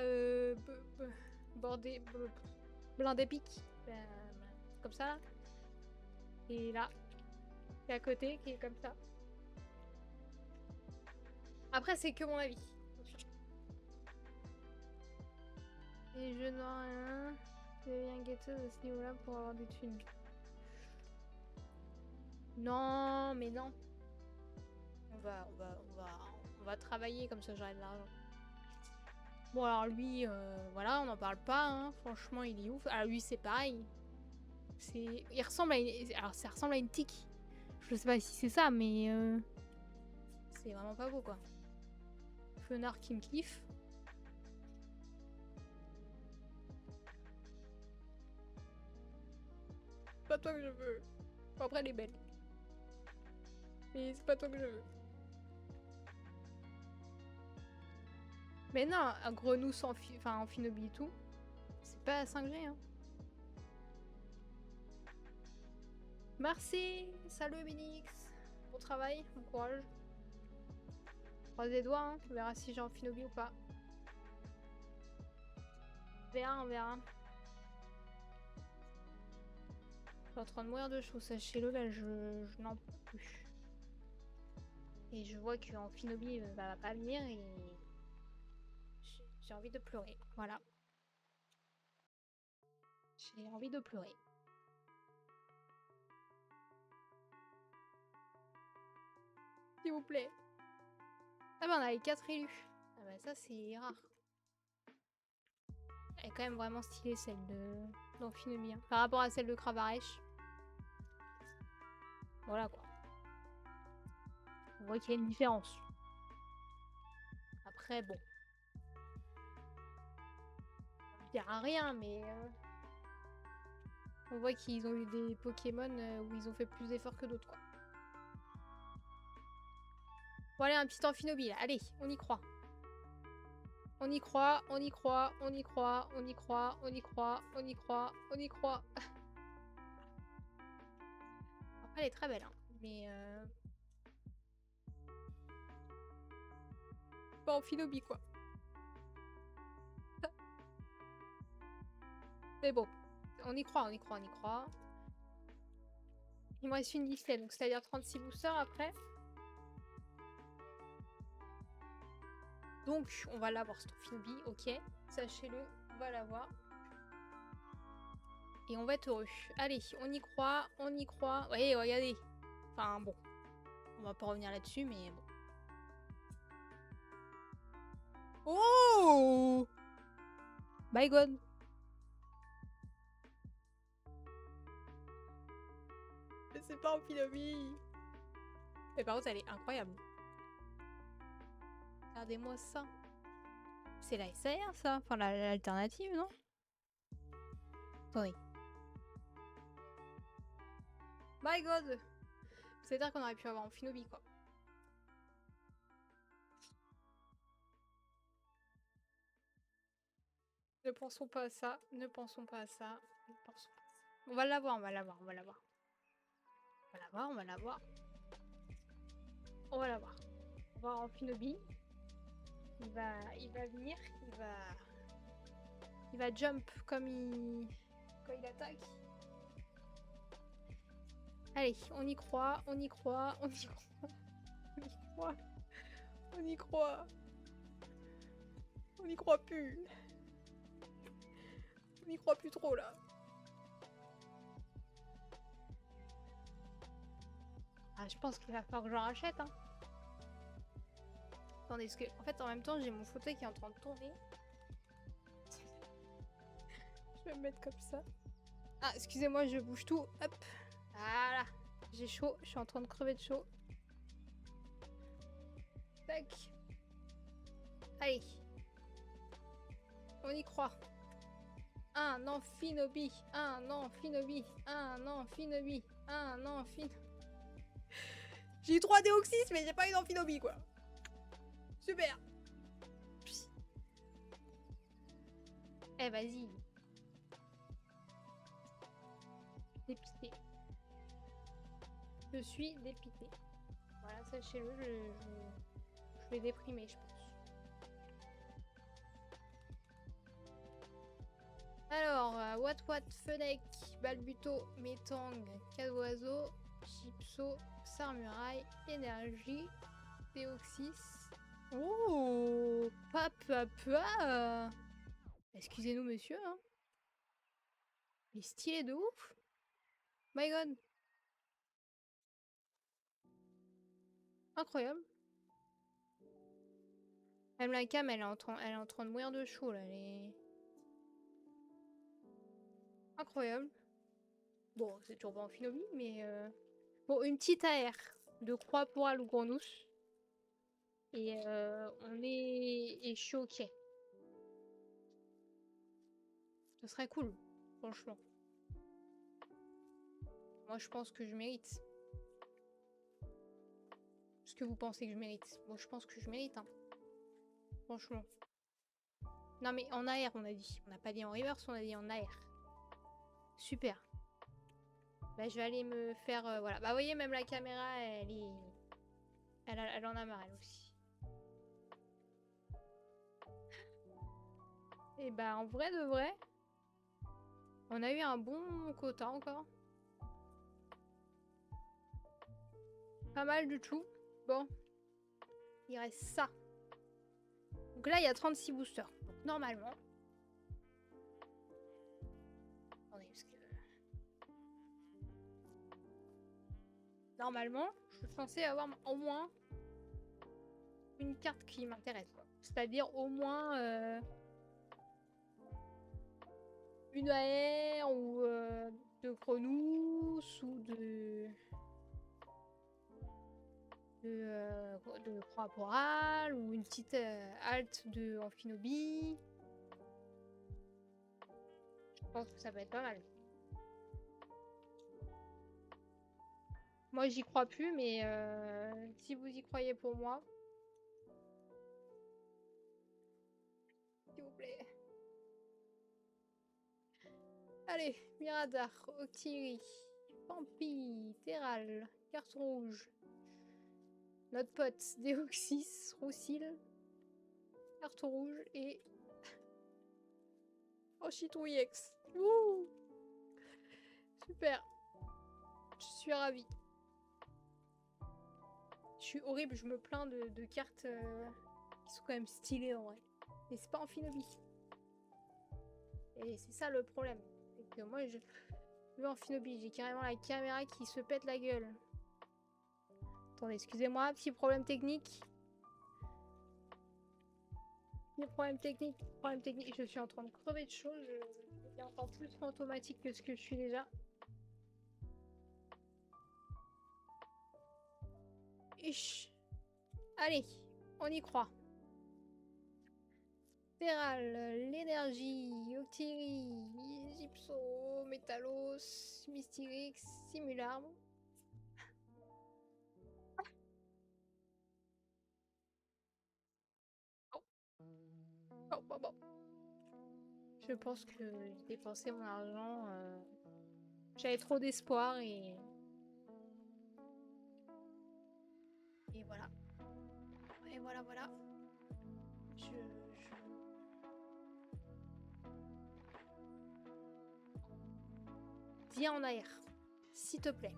Blindé Pique, comme ça là. Et là, qui est à côté, qui est comme ça. Après, c'est que mon avis. Et je n'en rien. Je deviens gâteuse à ce niveau-là pour avoir des thunes. Non, mais non. On va travailler comme ça, j'aurai de l'argent. Bon, alors lui, voilà, on n'en parle pas, hein. Franchement, il est ouf. Alors lui, c'est pareil. Il ressemble à une... Alors, ça ressemble à une tique. Je sais pas si c'est ça, mais... C'est vraiment pas beau, quoi. Fenard qui me kiffe. C'est pas toi que je veux. Bon, après, elle est belle. Mais c'est pas toi que je veux. Mais non, un grenousse en, en Finobie et tout, c'est pas 5G, hein. Merci, salut Minix. Bon travail, bon courage. Croise les doigts, hein. On verra si j'ai en Finobie ou pas. On verra, on verra. Je suis en train de mourir de chaud, sachez-le, là, je n'en peux plus. Et je vois qu'en Finobie, va pas venir et... J'ai envie de pleurer, voilà. J'ai envie de pleurer. S'il vous plaît. Ah bah on avait 4 élus. Ah bah ça c'est rare. Elle est quand même vraiment stylée celle de d'Amphinomie, hein. Par rapport à celle de Kravarèche. Voilà quoi. On voit qu'il y a une différence. Après bon. On dira rien mais... On voit qu'ils ont eu des Pokémon où ils ont fait plus d'efforts que d'autres quoi. Bon allez un petit Amphinobie là. Allez, on y croit. On y croit, on y croit, on y croit, on y croit, on y croit, on y croit, on y croit. Après, elle est très belle, hein. Mais pas en Finobie, quoi. Mais bon, on y croit, on y croit, on y croit. Il me reste une liste, donc c'est-à-dire 36 boosters après. Donc, on va l'avoir, cette Finobie, ok. Sachez-le, on va l'avoir. Et on va être heureux. Allez, on y croit, on y croit. Ouais, regardez. Enfin, bon. On va pas revenir là-dessus, mais bon. Oh My god. Mais c'est pas en Finobie. Mais par contre, elle est incroyable. Regardez-moi ça. C'est la SAR, ça. Enfin, l'alternative, non? Attendez. My god. C'est-à-dire qu'on aurait pu avoir en Finobie, quoi. Ne pensons pas à ça. Ne pensons pas à ça. Ne pensons pas à ça. On va l'avoir, on va l'avoir, on va l'avoir. On va l'avoir, on va l'avoir. On va l'avoir. On va avoir en Finobie. Il va venir, il va jump comme quand il attaque. Allez, on y croit, on y croit, on y croit, on y croit, on y croit. On n'y croit plus. On n'y croit plus trop là. Ah, je pense qu'il va falloir que j'en rachète, hein. Attendez, parce que en fait en même temps j'ai mon fauteuil qui est en train de tomber. Je vais me mettre comme ça. Ah, excusez-moi, je bouge tout. Hop. Voilà. J'ai chaud. Je suis en train de crever de chaud. Tac. Allez. On y croit. Un Amphinobie. Un Amphinobie. Un Amphinobie. Un Amphinobie. J'ai eu 3 Déoxys, mais j'ai pas eu d'Amphinobie, quoi. Super. Eh, vas-y. Dépité. Je suis dépité. Voilà, sachez-le, je vais déprimer, je pense. Alors, What, Fennec, Balbuto, Metang, Cadoiseau, Gypso, Sarmuraille, Énergie, Déoxys. Oh, papa. Excusez-nous, monsieur, hein. Il est stylé de ouf. My god. Incroyable. Même la cam, elle est en train de mourir de chaud, là. Elle est incroyable. Bon, c'est toujours pas en Amphinomie, mais... Bon, une petite AR de Croix Poral ou Grenousse. Et je suis ok. Ce serait cool, franchement. Moi, je pense que je mérite. Ce que vous pensez que je mérite. Moi, je pense que je mérite, hein. Franchement. Non, mais en AR, on a dit. On n'a pas dit en reverse, on a dit en AR. Super. Bah, je vais aller me faire... voilà. Bah, vous voyez, même la caméra, elle est... Elle en a marre, elle aussi. Et bah, en vrai de vrai, on a eu un bon quota encore. Pas mal du tout. Bon. Il reste ça. Donc là, il y a 36 boosters. Donc normalement... Attendez, parce que... Normalement, je suis censée avoir au moins une carte qui m'intéresse, quoi. C'est-à-dire au moins une AR ou de Grenousse ou de Croix Poral ou une petite halte de Amphinobie. Je pense que ça peut être pas mal. Moi, j'y crois plus, mais si vous y croyez pour moi, s'il vous plaît. Allez, Miradar, Octiri, Pampi, Terral, Carte Rouge, notre pote Déoxys, Roussil, Carte Rouge et Anchitrouillex. Ouh, super. Je suis ravie. Je suis horrible, je me plains de cartes qui sont quand même stylées en vrai. Mais c'est pas Amphinobie. Et c'est ça le problème. C'est que moi je veux Amphinobie, j'ai carrément la caméra qui se pète la gueule. Attendez, excusez-moi, petit problème technique. Petit problème technique. Je suis en train de crever de chaud. Je suis encore plus fantomatique que ce que je suis déjà. Ish. Allez, on y croit. Terral, l'énergie, Octiri, Gypso, Métalos, Mystyrix, Simularme. Bon. Je pense que j'ai dépensé mon argent. J'avais trop d'espoir et voilà. Et voilà. Viens en arrière, s'il te plaît.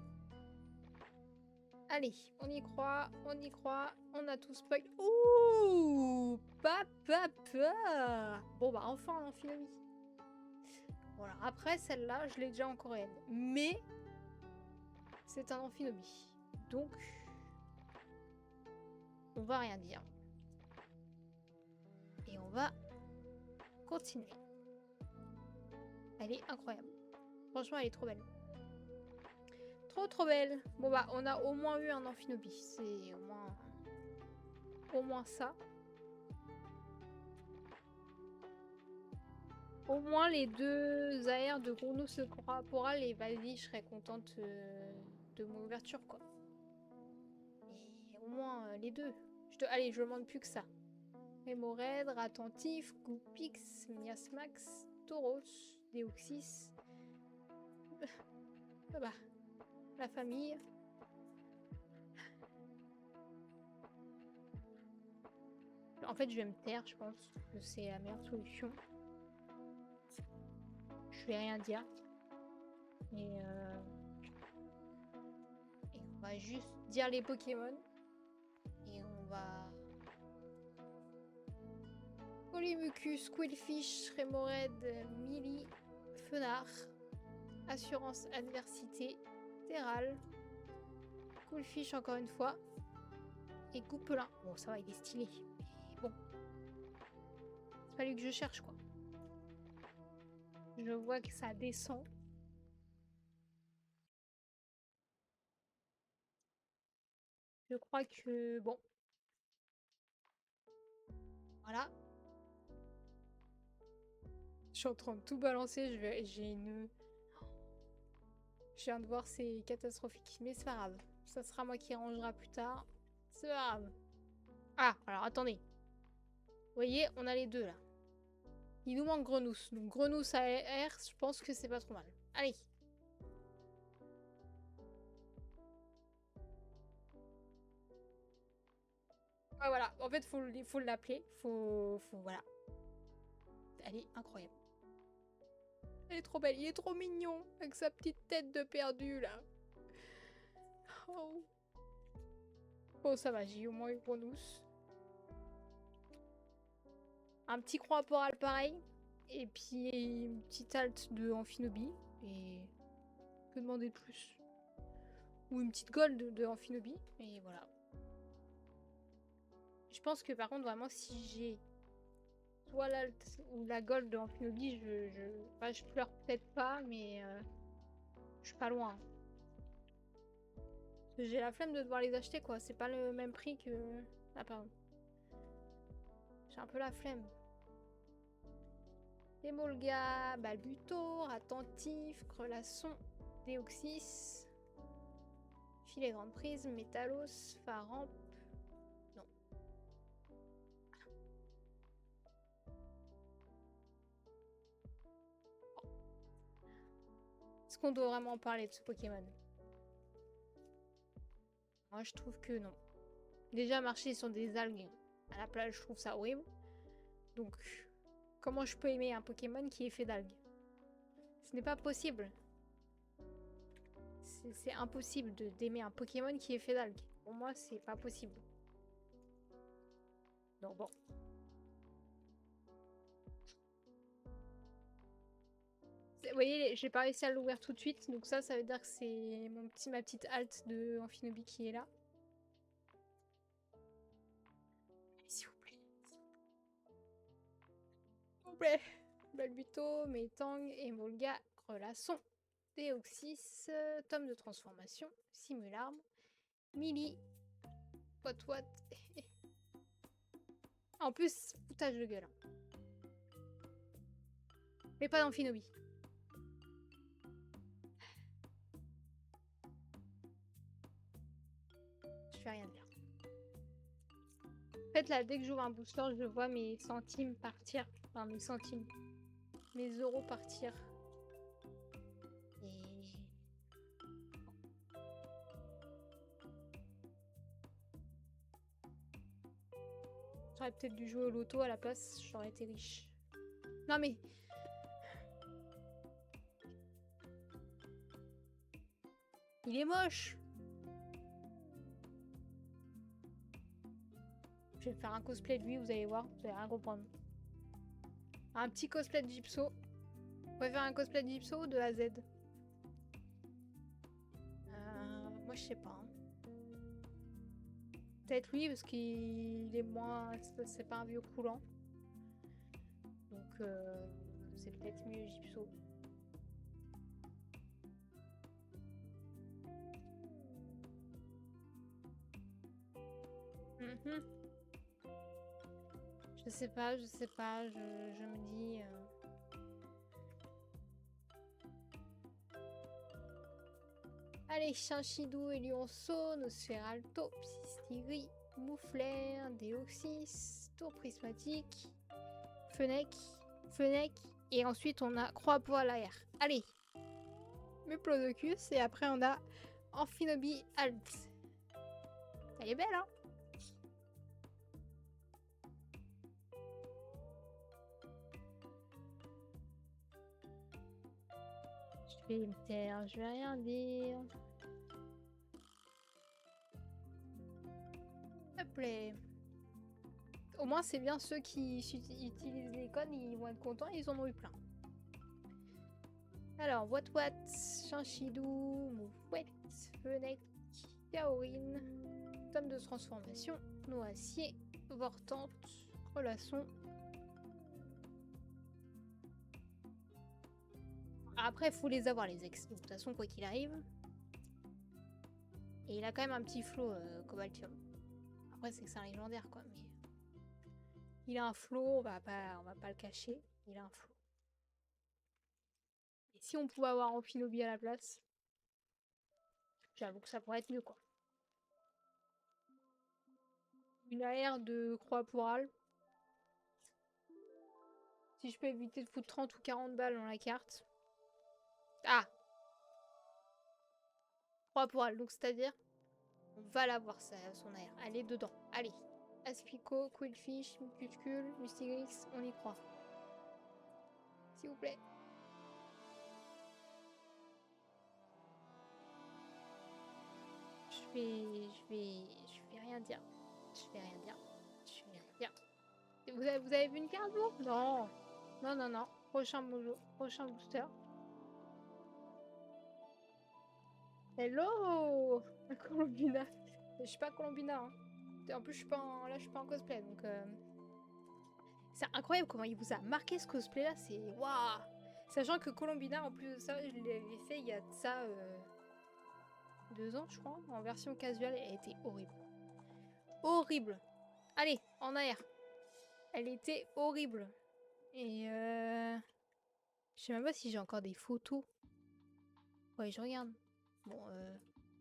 Allez, on y croit. On a tout spoil. Ouh, papa. Bon bah enfin un Amphinobie. Voilà, après celle-là, je l'ai déjà en coréenne. Mais c'est un Amphinobie. Donc, on va rien dire. Et on va continuer. Elle est incroyable. Franchement, elle est trop belle. Trop belle. Bon bah, on a au moins eu un Amphinobie. C'est au moins ça. Au moins les deux AR de Grenousse Corporal et vas-y, je serais contente de mon ouverture, quoi. Et au moins les deux. Allez, je demande plus que ça. Hémorraide, Attentif, Goupix, Miasmax, Tauros, Déoxys. Ah bah, la famille. En fait, je vais me taire, je pense que c'est la meilleure solution. Je vais rien dire. Et on va juste dire les Pokémon. Et on va... Polymucus, Quillfish, Rémorède, Millie, Fenard, Assurance Adversité, Terral, Quillfish encore une fois, et Goupelin. Bon, ça va, il est stylé. Mais bon, Fallait que je cherche, quoi. Je vois que ça descend. Je crois que... Bon. Voilà. Je suis en train de tout balancer. J'ai une... Je viens de voir, c'est catastrophique. Mais c'est pas grave. Ça sera moi qui rangera plus tard. C'est pas grave. Ah, alors attendez. Vous voyez, on a les deux, là. Il nous manque Grenousse. Donc Grenousse à R, je pense que c'est pas trop mal. Allez. Ouais, voilà. En fait, faut l'appeler. Voilà. Elle est incroyable. Elle est trop belle. Il est trop mignon. Avec sa petite tête de perdu, là. Oh. Bon, ça va. J'ai au moins eu Grenousse. Un petit croix poral pareil. Et puis une petite halte de Amphinobie. Et que demander de plus? Ou une petite gold de Amphinobie. Et voilà. Je pense que par contre, vraiment, si j'ai soit l'alt ou la gold de Amphinobie, enfin, je pleure peut-être pas, mais je suis pas loin. J'ai la flemme de devoir les acheter, quoi. C'est pas le même prix que... Ah, pardon. J'ai un peu la flemme. Emolga, Balbutor, Attentif, Crelasson, Déoxys, Filet Grande Prise, Métalos, Faramp. Non. Est-ce qu'on doit vraiment parler de ce Pokémon? Moi, je trouve que non. Déjà, marcher sur des algues à la plage, je trouve ça horrible. Donc, comment je peux aimer un Pokémon qui est fait d'algues? Ce n'est pas possible. C'est impossible d'aimer un Pokémon qui est fait d'algues. Pour moi, c'est pas possible. Donc bon. Vous voyez, j'ai pas réussi à l'ouvrir tout de suite. Donc ça veut dire que c'est ma petite halte de Amphinobie qui est là. S'il vous plaît. S'il vous plaît. Balbuto, Metang, Emolga, Crelasson, Déoxys, Tome de transformation, Simularme, Mili, What. En plus, foutage de gueule. Hein. Mais pas d'Amphinobie. Je vais rien dire. En fait, là, dès que j'ouvre un booster, je vois mes centimes partir. Enfin, mes centimes. Mes euros partir. Et... J'aurais peut-être dû jouer au loto à la place, j'aurais été riche. Non mais... Il est moche. Je vais faire un cosplay de lui, vous allez voir, vous allez rien comprendre. Un petit cosplay de Gypso. On va faire un cosplay de Gypso ou de AZ? Moi je sais pas. Hein. Peut-être lui parce qu'il est moins... C'est pas un vieux coulant. Donc c'est peut-être mieux Gypso. Je sais pas, je me dis... Allez, Chinchidou, Elionceau, Nosferalto, Psystigri, Mouflair, Déoxys, Tour Prismatique, Fennec, et ensuite on a Croix pour l'air. Allez, Muplodocus, et après on a Amphinobie Alt. Elle est belle, hein? Je vais me taire, je vais rien dire. Hop là. Au moins c'est bien ceux qui utilisent les codes, ils vont être contents, ils en ont eu plein. Alors, What, Chinchidou, Moufouette, Fennec, Kaorin, Tome de transformation, Noacier, Vortante, Crelasson, Après, il faut les avoir, les ex. De toute façon, quoi qu'il arrive. Et il a quand même un petit flow Cobaltium. Après, c'est que c'est un légendaire, quoi. Mais il a un flow, on va pas le cacher. Il a un flow. Et si on pouvait avoir Amphinobi à la place, j'avoue que ça pourrait être mieux, quoi. Une AR de Croix pour Al. Si je peux éviter de foutre 30 ou 40 balles dans la carte. Ah, 3 pour Al, donc c'est-à-dire, on va l'avoir, son AR. Elle est dedans. Allez. Aspico, Quillfish, Mucuscule, Mystigrix, on y croit. S'il vous plaît. Je vais rien dire. Je vais rien dire. Je vais rien dire. Vous avez vu une carte, vous? Non. Non, non, non. Prochain mojo. Prochain booster. Hello Colombina. Je suis pas Colombina. Hein. En plus, je suis pas en cosplay. Donc, c'est incroyable comment il vous a marqué ce cosplay-là. C'est waouh. Sachant que Colombina, en plus de ça, je l'avais fait il y a de ça 2 ans, je crois. En version casual, elle était horrible. Horrible. Allez, en AR. Elle était horrible. Et je sais même pas si j'ai encore des photos. Ouais, je regarde. Bon,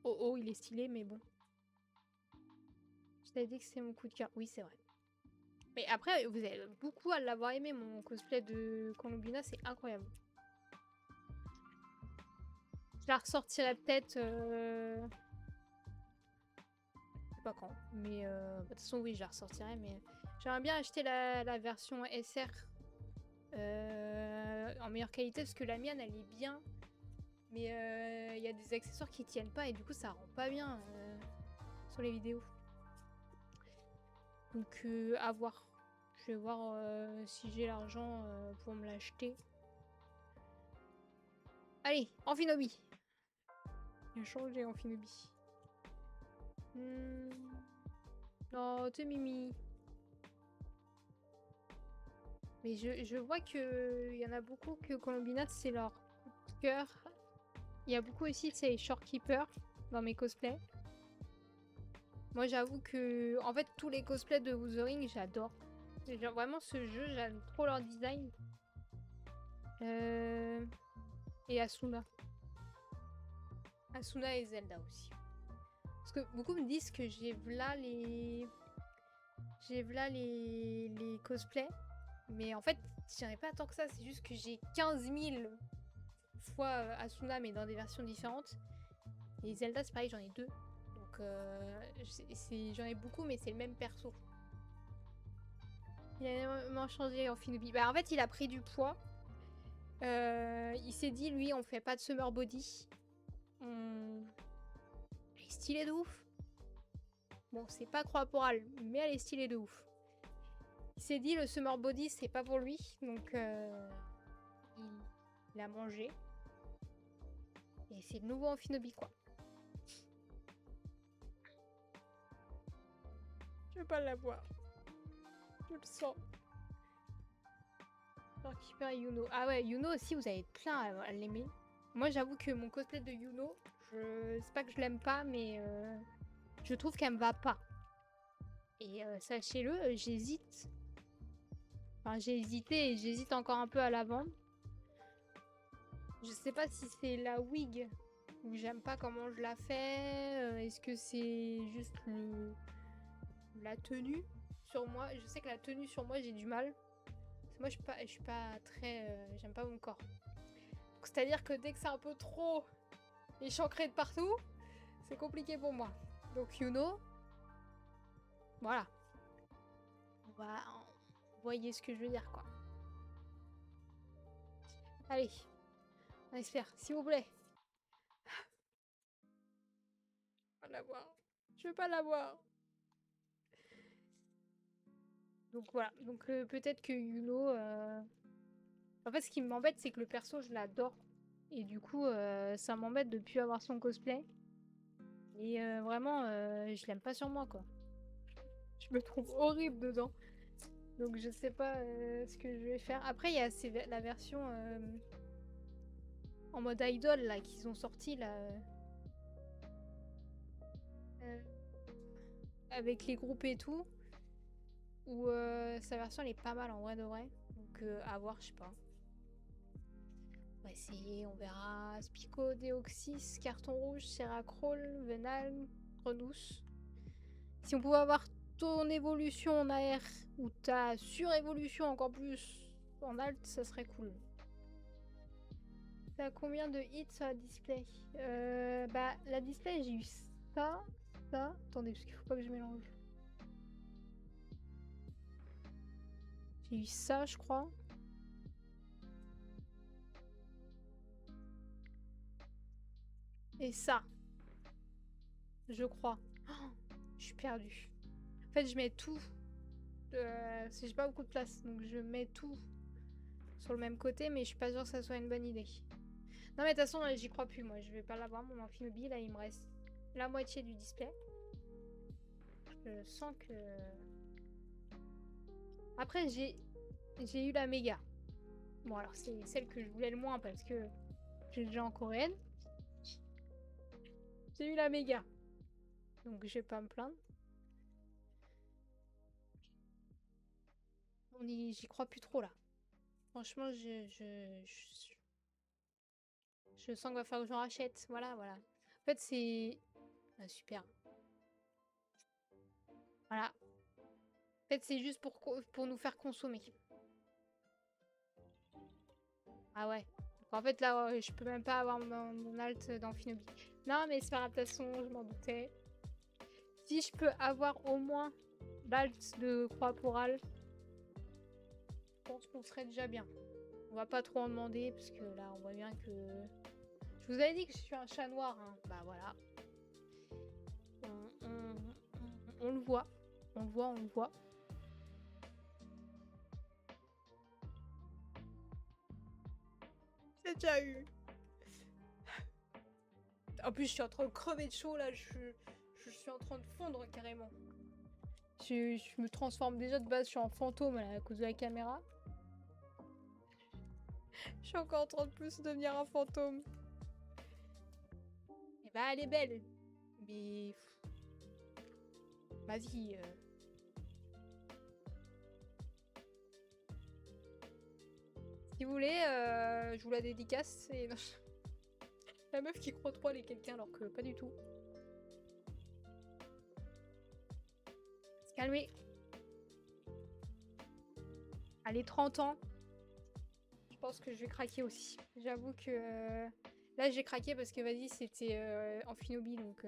oh, il est stylé, mais bon. Je t'avais dit que c'est mon coup de cœur. Oui, c'est vrai. Mais après, vous avez beaucoup à l'avoir aimé, mon cosplay de Colombina, c'est incroyable. Je la ressortirai peut-être... Je sais pas quand. Mais de toute façon, oui, je la ressortirai. Mais j'aimerais bien acheter la version SR en meilleure qualité, parce que la mienne, elle est bien. Mais il y a des accessoires qui tiennent pas et du coup, ça rend pas bien sur les vidéos. Donc, à voir. Je vais voir si j'ai l'argent pour me l'acheter. Allez, Amphinobi. Il a changé Amphinobi. Non, t'es Mimi. Mais je vois qu'il y en a beaucoup que Colombina, c'est leur coup de cœur. Il y a beaucoup aussi, c'est Shorekeeper dans mes cosplays. Moi, j'avoue que, en fait, tous les cosplays de Wuthering, j'adore. Genre, vraiment, ce jeu, j'aime trop leur design. Et Asuna. Asuna et Zelda aussi. Parce que beaucoup me disent que j'ai v'là les cosplays. Mais en fait, j'en ai pas tant que ça. C'est juste que j'ai 15 000 fois Asuna, mais dans des versions différentes. Et Zelda, c'est pareil, j'en ai 2. Donc, j'en ai beaucoup, mais c'est le même perso. Il a énormément changé Amphinobi. Bah, en fait, il a pris du poids. Il s'est dit, lui, on fait pas de summer body. Elle est stylée de ouf. Bon, c'est pas corporel, mais elle est stylée de ouf. Il s'est dit, le summer body, c'est pas pour lui. Donc, il a mangé. Et c'est le nouveau Amphinobi, quoi. Je vais pas l'avoir. Je le sens. Shorekeeper et Yuno. Ah ouais, Yuno aussi, vous avez plein à l'aimer. Moi, j'avoue que mon cosplay de Yuno, c'est pas que je l'aime pas, mais je trouve qu'elle me va pas. Et sachez-le, j'hésite. Enfin, j'ai hésité et j'hésite encore un peu à la vendre. Je sais pas si c'est la wig ou j'aime pas comment je la fais. Est-ce que c'est juste la tenue sur moi? Je sais que la tenue sur moi, j'ai du mal. Moi, je suis pas très... j'aime pas mon corps. C'est-à-dire que dès que c'est un peu trop échancré de partout, c'est compliqué pour moi. Donc, Yuno, voilà. Vous voyez ce que je veux dire, quoi. Allez, on espère, s'il vous plaît. Je veux pas l'avoir. Je veux pas l'avoir. Donc voilà, donc peut-être que Yuno... En fait, ce qui m'embête, c'est que le perso, je l'adore. Et du coup, ça m'embête de plus avoir son cosplay. Et vraiment, je l'aime pas sur moi, quoi. Je me trouve horrible dedans. Donc je sais pas ce que je vais faire. Après, il y a la version en mode idol là qu'ils ont sorti là. Avec les groupes et tout. Où sa version elle est pas mal en vrai de vrai. Donc à voir, je sais pas. On va essayer, on verra. Spico, Deoxys, Carton Rouge, Seracrol, Venal, Renousse. Si on pouvait avoir ton évolution en AR ou ta surévolution encore plus en alt, ça serait cool. T'as combien de hits sur la display? Bah la display j'ai eu ça. Attendez, parce qu'il faut pas que je mélange. J'ai eu ça, je crois. Et ça. Je crois. Oh, je suis perdue. En fait, je mets tout. J'ai pas beaucoup de place, donc je mets tout sur le même côté, mais je suis pas sûre que ça soit une bonne idée. Non, mais de toute façon, j'y crois plus, moi. Je vais pas l'avoir, mon Amphinobi. Là, il me reste la moitié du display. Je sens que... Après, j'ai eu la méga. Bon, alors, c'est celle que je voulais le moins parce que j'ai déjà en coréenne. J'ai eu la méga. Donc, je vais pas me plaindre. J'y crois plus trop, là. Franchement, je sens qu'il va falloir que j'en rachète. Voilà. En fait, c'est... Ah, super. Voilà. En fait, c'est juste pour nous faire consommer. Ah ouais. Donc, en fait, là, je peux même pas avoir mon alt d'Amphinobi. Non, mais c'est pas grave, de toute façon, je m'en doutais. Si je peux avoir au moins l'alt de Croix-Poral, je pense qu'on serait déjà bien. On va pas trop en demander, parce que là, on voit bien que... Je vous avais dit que je suis un chat noir, hein. Bah voilà. On le voit. On le voit. J'ai déjà eu. En plus, je suis en train de crever de chaud là. Je suis en train de fondre carrément. Je me transforme déjà de base. Je suis en fantôme là, à cause de la caméra. Je suis encore en train de plus devenir un fantôme. Et bah, elle est belle. Mais. Vas-y. Si vous voulez, je vous la dédicace. C'est la meuf qui croit trop elle est quelqu'un alors que pas du tout. Se calmer. Allez, 30 ans. Je pense que je vais craquer aussi. J'avoue que là j'ai craqué parce que vas-y c'était Amphinobi donc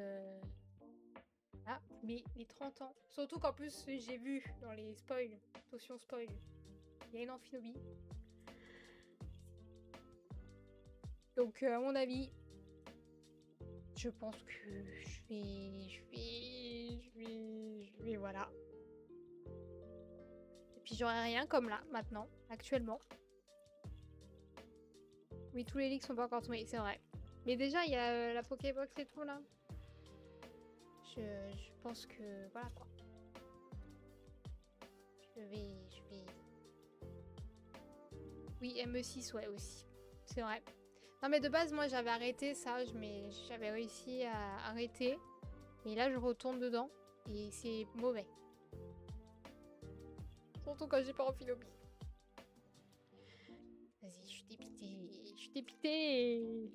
ah mais les 30 ans. Surtout qu'en plus j'ai vu dans les spoils, attention spoil, il y a une Amphinobi. Donc à mon avis, je pense que je vais voilà. Et puis j'aurai rien comme là maintenant, actuellement. Oui, tous les leaks sont pas encore tombés, c'est vrai. Mais déjà, il y a la Pokébox et tout, là. Je pense que... Voilà, quoi. Je vais... Oui, ME6, ouais, aussi. C'est vrai. Non, mais de base, moi, j'avais arrêté ça. J'avais réussi à arrêter. Et là, je retourne dedans. Et c'est mauvais. Surtout quand j'ai pas Amphinobi. Vas-y, je suis dépitée. Je suis dépitée.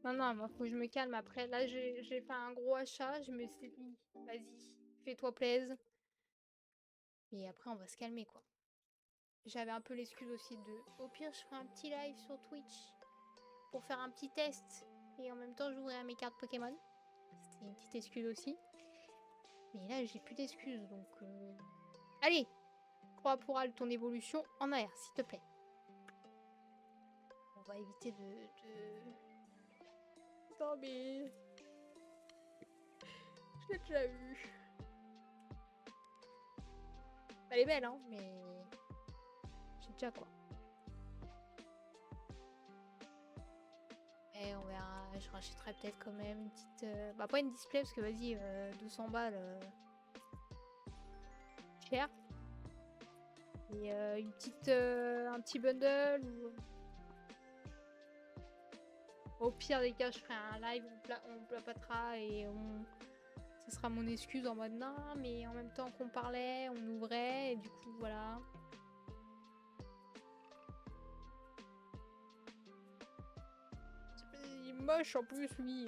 Non, moi, faut que je me calme. Après, là, j'ai fait un gros achat. Je me suis dit, vas-y, fais-toi plaisir. Et après, on va se calmer, quoi. J'avais un peu l'excuse aussi de... Au pire, je ferai un petit live sur Twitch pour faire un petit test. Et en même temps, j'ouvrirai mes cartes Pokémon. C'était une petite excuse aussi. Mais là, j'ai plus d'excuses, donc... Allez, crois pour Al ton évolution en AR, s'il te plaît. On va éviter de... Non, mais... Je l'ai déjà eu. Elle est belle, hein, mais... J'ai déjà quoi. Et on verra, je rachèterai peut-être quand même une petite... Bah pas une display parce que vas-y, 200 balles... Cher. Et une petite, un petit bundle ou... Au pire des cas, je ferai un live, on plapatera et ça sera mon excuse en mode non, mais en même temps qu'on parlait, on ouvrait, et du coup, voilà. Il est moche en plus, lui.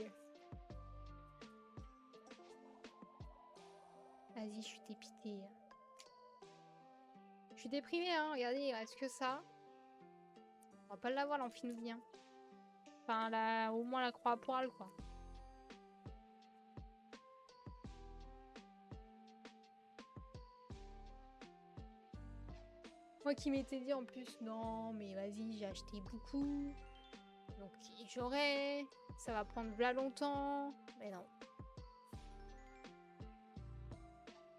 Vas-y, je suis dépitée. Je suis déprimée, hein. Regardez, il reste que ça. On va pas l'avoir, l'Amphinobie, hein. Enfin, là, au moins la croix à poil, quoi. Moi qui m'étais dit en plus, non, mais vas-y, j'ai acheté beaucoup. Donc j'aurai. Ça va prendre v'là longtemps. Mais non.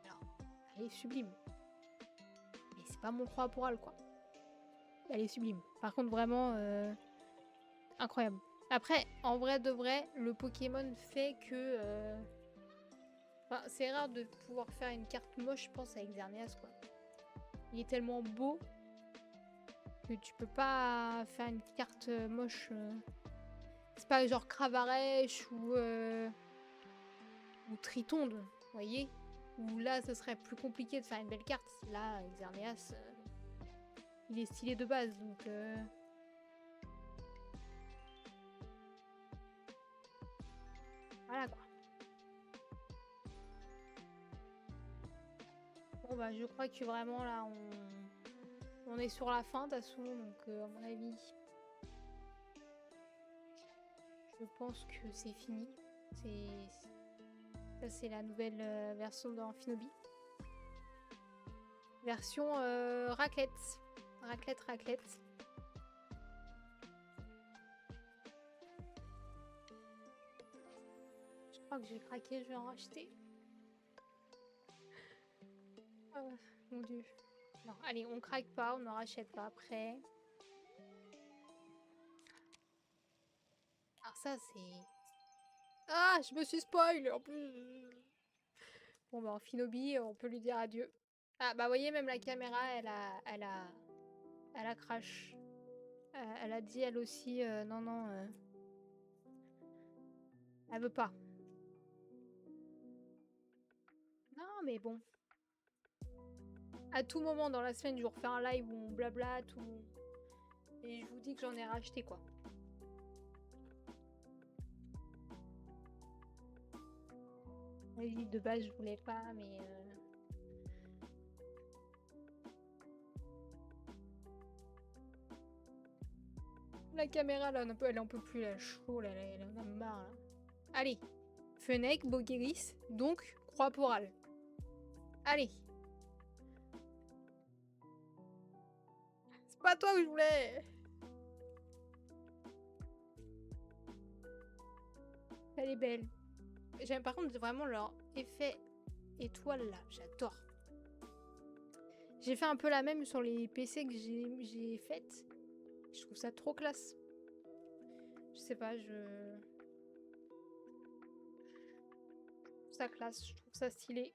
Alors, elle est sublime. Mais c'est pas mon croix à poil, quoi. Elle est sublime. Par contre, vraiment, incroyable. Après, en vrai de vrai, le Pokémon fait que... Enfin, c'est rare de pouvoir faire une carte moche, je pense, avec Xerneas, quoi. Il est tellement beau que tu peux pas faire une carte moche. C'est pas genre Cravarèche ou Tritonde, vous voyez? Où là, ce serait plus compliqué de faire une belle carte. Là, Xerneas, il est stylé de base, donc... Voilà, quoi. Bon, bah, je crois que vraiment, là, on est sur la fin, de toute façon, donc à mon avis... Je pense que c'est fini. Ça, c'est la nouvelle version d'Amphinobie. Version raclette. Raclette. Je crois que j'ai craqué, je vais en racheter. Oh, mon dieu. Non, allez, on craque pas, on n'en rachète pas après. Alors ça, c'est... Ah, je me suis spoil en plus. Bon, bah, Amphinobie, on peut lui dire adieu. Ah, bah, vous voyez, même la caméra, elle a crash. Elle a dit, elle aussi, non, elle veut pas. Non, mais bon. À tout moment dans la semaine, je vous refais un live où on blablate ou... Et je vous dis que j'en ai racheté, quoi. Oui, de base, je voulais pas, mais... La caméra, là, elle en peut plus, elle a chaud, là, elle en a marre, là. Allez. Fennec, Bogueris, donc croix porale. Allez. C'est pas toi que je voulais. Elle est belle. J'aime par contre vraiment leur effet étoile, là. J'adore. J'ai fait un peu la même sur les PC que j'ai faites. Je trouve ça trop classe. Je sais pas, je trouve ça classe, je trouve ça stylé.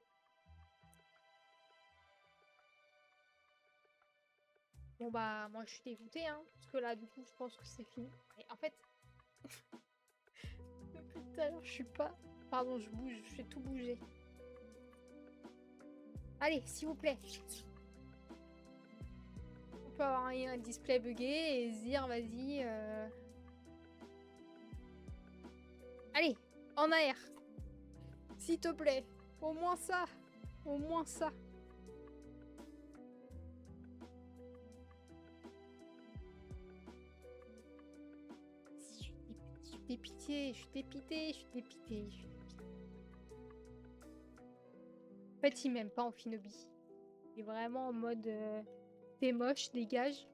Bon bah moi je suis dégoûtée hein, parce que là du coup je pense que c'est fini. Et en fait, depuis tout à l'heure je suis pas... Pardon, je bouge, je fais tout bouger. Allez, s'il vous plaît. On peut avoir un display buggé et se dire vas-y... Allez, en AR. S'il te plaît. Au moins ça. Au moins ça. Je suis dépitée, je suis dépitée. En fait, il m'aime pas Amphinobie. Il est vraiment en mode t'es moche, dégage.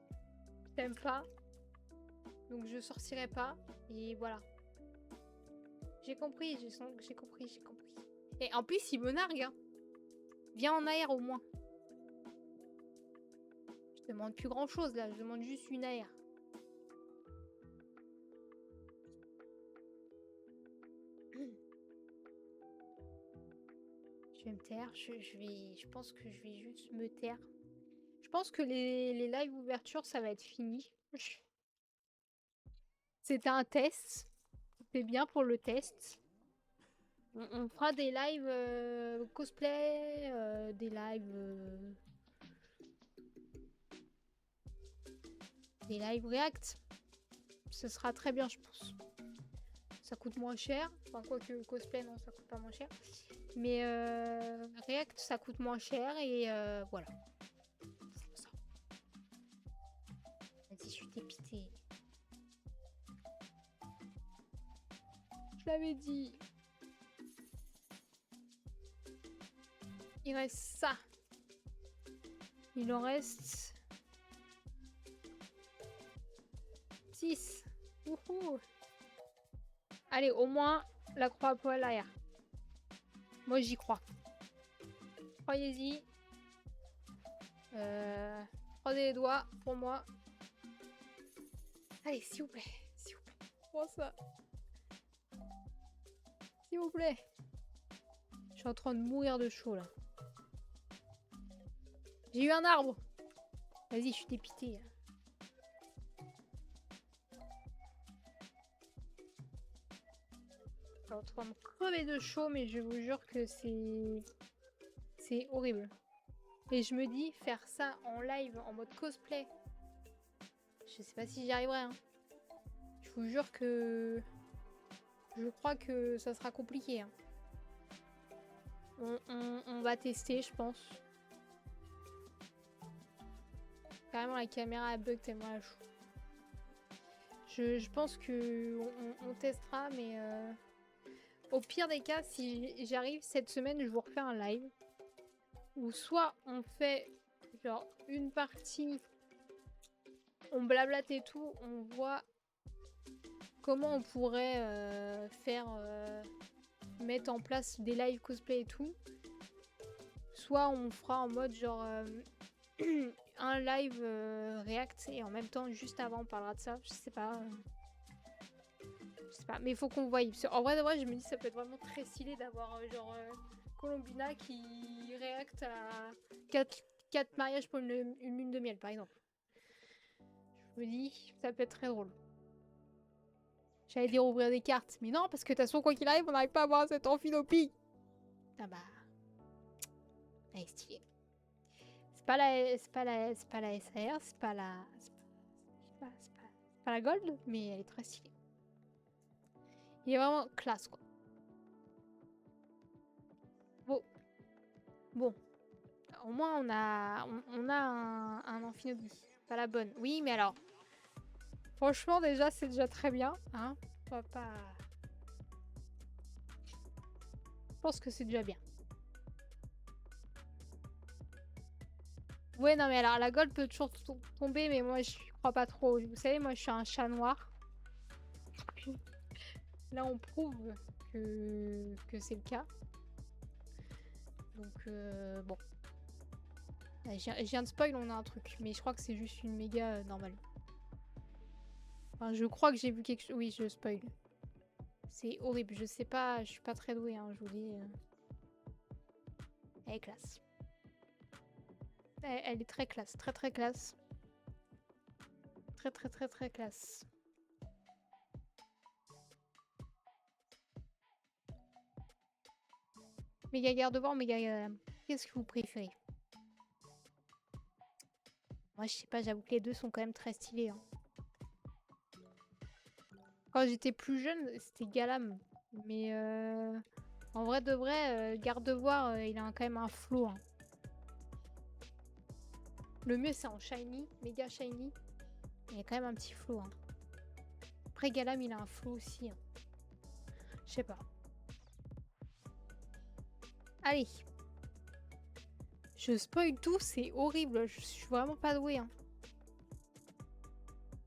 T'aimes pas. Donc je sortirai pas. Et voilà. J'ai compris. Et en plus, il me nargue. Hein. Viens en AR au moins. Je demande plus grand chose là. Je demande juste une AR. Je vais me taire. Je pense que je vais juste me taire. Je pense que les live ouvertures, ça va être fini. C'était un test. C'est bien pour le test. On fera des lives cosplay, des lives react. Ce sera très bien, je pense. Ça coûte moins cher. Enfin, quoique cosplay, non, ça coûte pas moins cher. Mais react, ça coûte moins cher et voilà. C'est pour ça. Vas-y, je suis dépitée. Je l'avais dit. Il reste ça. Il en reste 6. Wouhou. Allez, au moins la croix à poil arrière. Moi, j'y crois. Croyez-y. Croisez les doigts pour moi. Allez, s'il vous plaît. S'il vous plaît. Prends ça. S'il vous plaît. Je suis en train de mourir de chaud, là. J'ai eu un arbre. Vas-y, je suis dépitée. Je suis en train de crever de chaud, mais je vous jure que c'est horrible. Et je me dis, faire ça en live, en mode cosplay, je sais pas si j'y arriverai. Hein. Je vous jure que... Je crois que ça sera compliqué. Hein. On va tester, je pense. Carrément, la caméra a bug tellement la chou. Je pense que on testera, mais... Au pire des cas, si j'arrive cette semaine, je vous refais un live. Ou soit on fait genre une partie, on blablate et tout, on voit comment on pourrait mettre en place des lives cosplay et tout. Soit on fera en mode genre un live react et en même temps juste avant on parlera de ça, je sais pas. Je sais pas, mais il faut qu'on voie. En vrai de vrai, je me dis ça peut être vraiment très stylé d'avoir genre Colombina qui réacte à 4 mariages pour une lune de miel, par exemple. Je me dis, ça peut être très drôle. J'allais dire ouvrir des cartes, mais non, parce que de toute façon, quoi qu'il arrive, on n'arrive pas à avoir cette amphilopie. Ah bah... Elle est stylée. C'est pas la SAR, c'est pas la Gold, mais elle est très stylée. Il est vraiment classe, quoi. Bon. Au moins, on a un amphinobie. Pas la bonne. Oui, mais alors... Franchement, déjà, c'est déjà très bien. Hein, on va pas... Je pense que c'est déjà bien. Ouais, non, mais alors, la gold peut toujours tomber, mais moi, je crois pas trop. Vous savez, moi, je suis un chat noir. Là, on prouve que c'est le cas. Donc, bon. Je viens de spoil, on a un truc. Mais je crois que c'est juste une méga normale. Enfin, je crois que j'ai vu quelque chose. Oui, je spoil. C'est horrible. Je sais pas, je suis pas très douée, hein, je vous dis. Elle est classe. Elle est très classe. Très, très classe. Très, très, très, très classe. Méga garde-voir, méga... Qu'est-ce que vous préférez? Moi, je sais pas, j'avoue que les deux sont quand même très stylés. Hein. Quand j'étais plus jeune, c'était Galam. Mais en vrai de vrai, garde-voir, il a quand même un flow. Hein. Le mieux, c'est en shiny, méga shiny. Il y a quand même un petit flow. Hein. Après, Galam, il a un flow aussi. Hein. Je sais pas. Allez. Je spoil tout, c'est horrible. Je suis vraiment pas douée. Hein.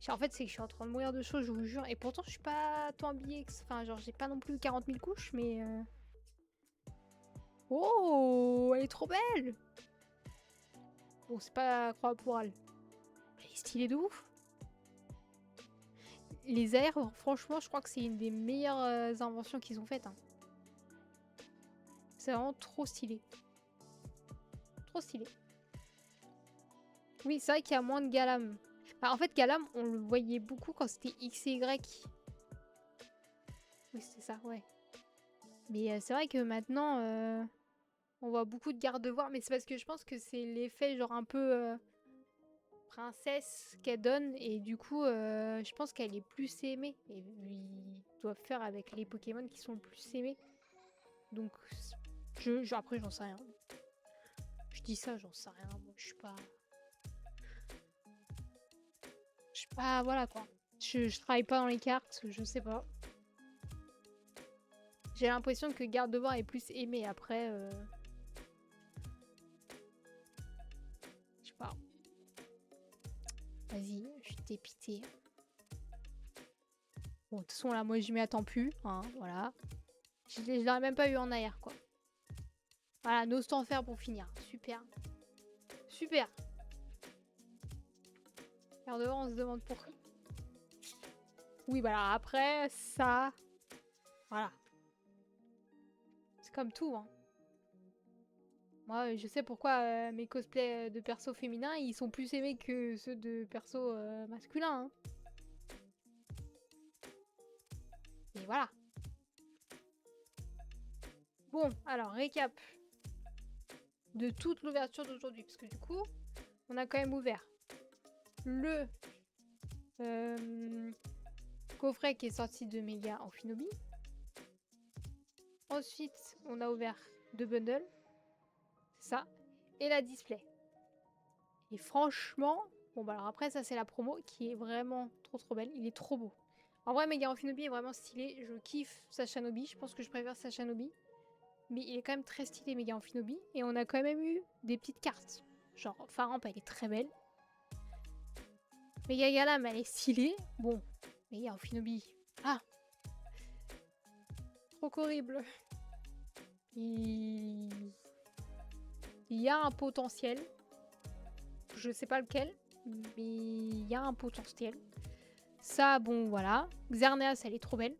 En fait, c'est que je suis en train de mourir de chaud, je vous jure. Et pourtant, je suis pas tant habillée. Enfin, genre, j'ai pas non plus 40 000 couches, mais... Oh, elle est trop belle. Bon, c'est pas la croix pour elle. Elle est stylée de ouf. Les airs, franchement, je crois que c'est une des meilleures inventions qu'ils ont faites. Hein. C'est vraiment trop stylé. Trop stylé. Oui, c'est vrai qu'il y a moins de Galam. Bah, en fait, Galam, on le voyait beaucoup quand c'était X et Y. Oui, c'était ça, ouais. Mais c'est vrai que maintenant, on voit beaucoup de garde-devoirs, mais c'est parce que je pense que c'est l'effet genre un peu princesse qu'elle donne, et du coup, je pense qu'elle est plus aimée. Et ils doivent faire avec les Pokémon qui sont le plus aimés. Donc, après, j'en sais rien. Je dis ça, j'en sais rien. Moi, je suis pas. Je suis pas. Voilà quoi. Je travaille pas dans les cartes, je sais pas. J'ai l'impression que Gardevoir est plus aimé. Après, je sais pas. Vas-y, je t'ai pitié. Bon, de toute façon, là, moi, je m'y attends plus. Hein, voilà. Je l'aurais même pas eu en arrière, quoi. Voilà, Nostanfer pour finir. Super. Super. Gardevoir, on se demande pourquoi. Oui, voilà. Après, ça... Voilà. C'est comme tout, hein. Moi, je sais pourquoi mes cosplays de persos féminins, ils sont plus aimés que ceux de persos masculins. Hein. Et voilà. Bon, alors, récap de toute l'ouverture d'aujourd'hui. Parce que du coup, on a quand même ouvert le coffret qui est sorti de Mega Amphinobi. Ensuite, on a ouvert deux bundles. C'est ça. Et la display. Et franchement, bon bah alors après ça c'est la promo qui est vraiment trop belle. Il est trop beau. En vrai, Mega Amphinobi est vraiment stylé. Je kiffe Sacha Nobi. Je pense que je préfère Sacha Nobi. Mais il est quand même très stylé, Mega Amphinobi. Et on a quand même eu des petites cartes. Genre, Faramp, elle est très belle. Mega Galam, elle est stylée. Bon, Mega Amphinobi. Ah, trop horrible. Il y a un potentiel. Je sais pas lequel, mais il y a un potentiel. Ça, bon, voilà. Xerneas, elle est trop belle.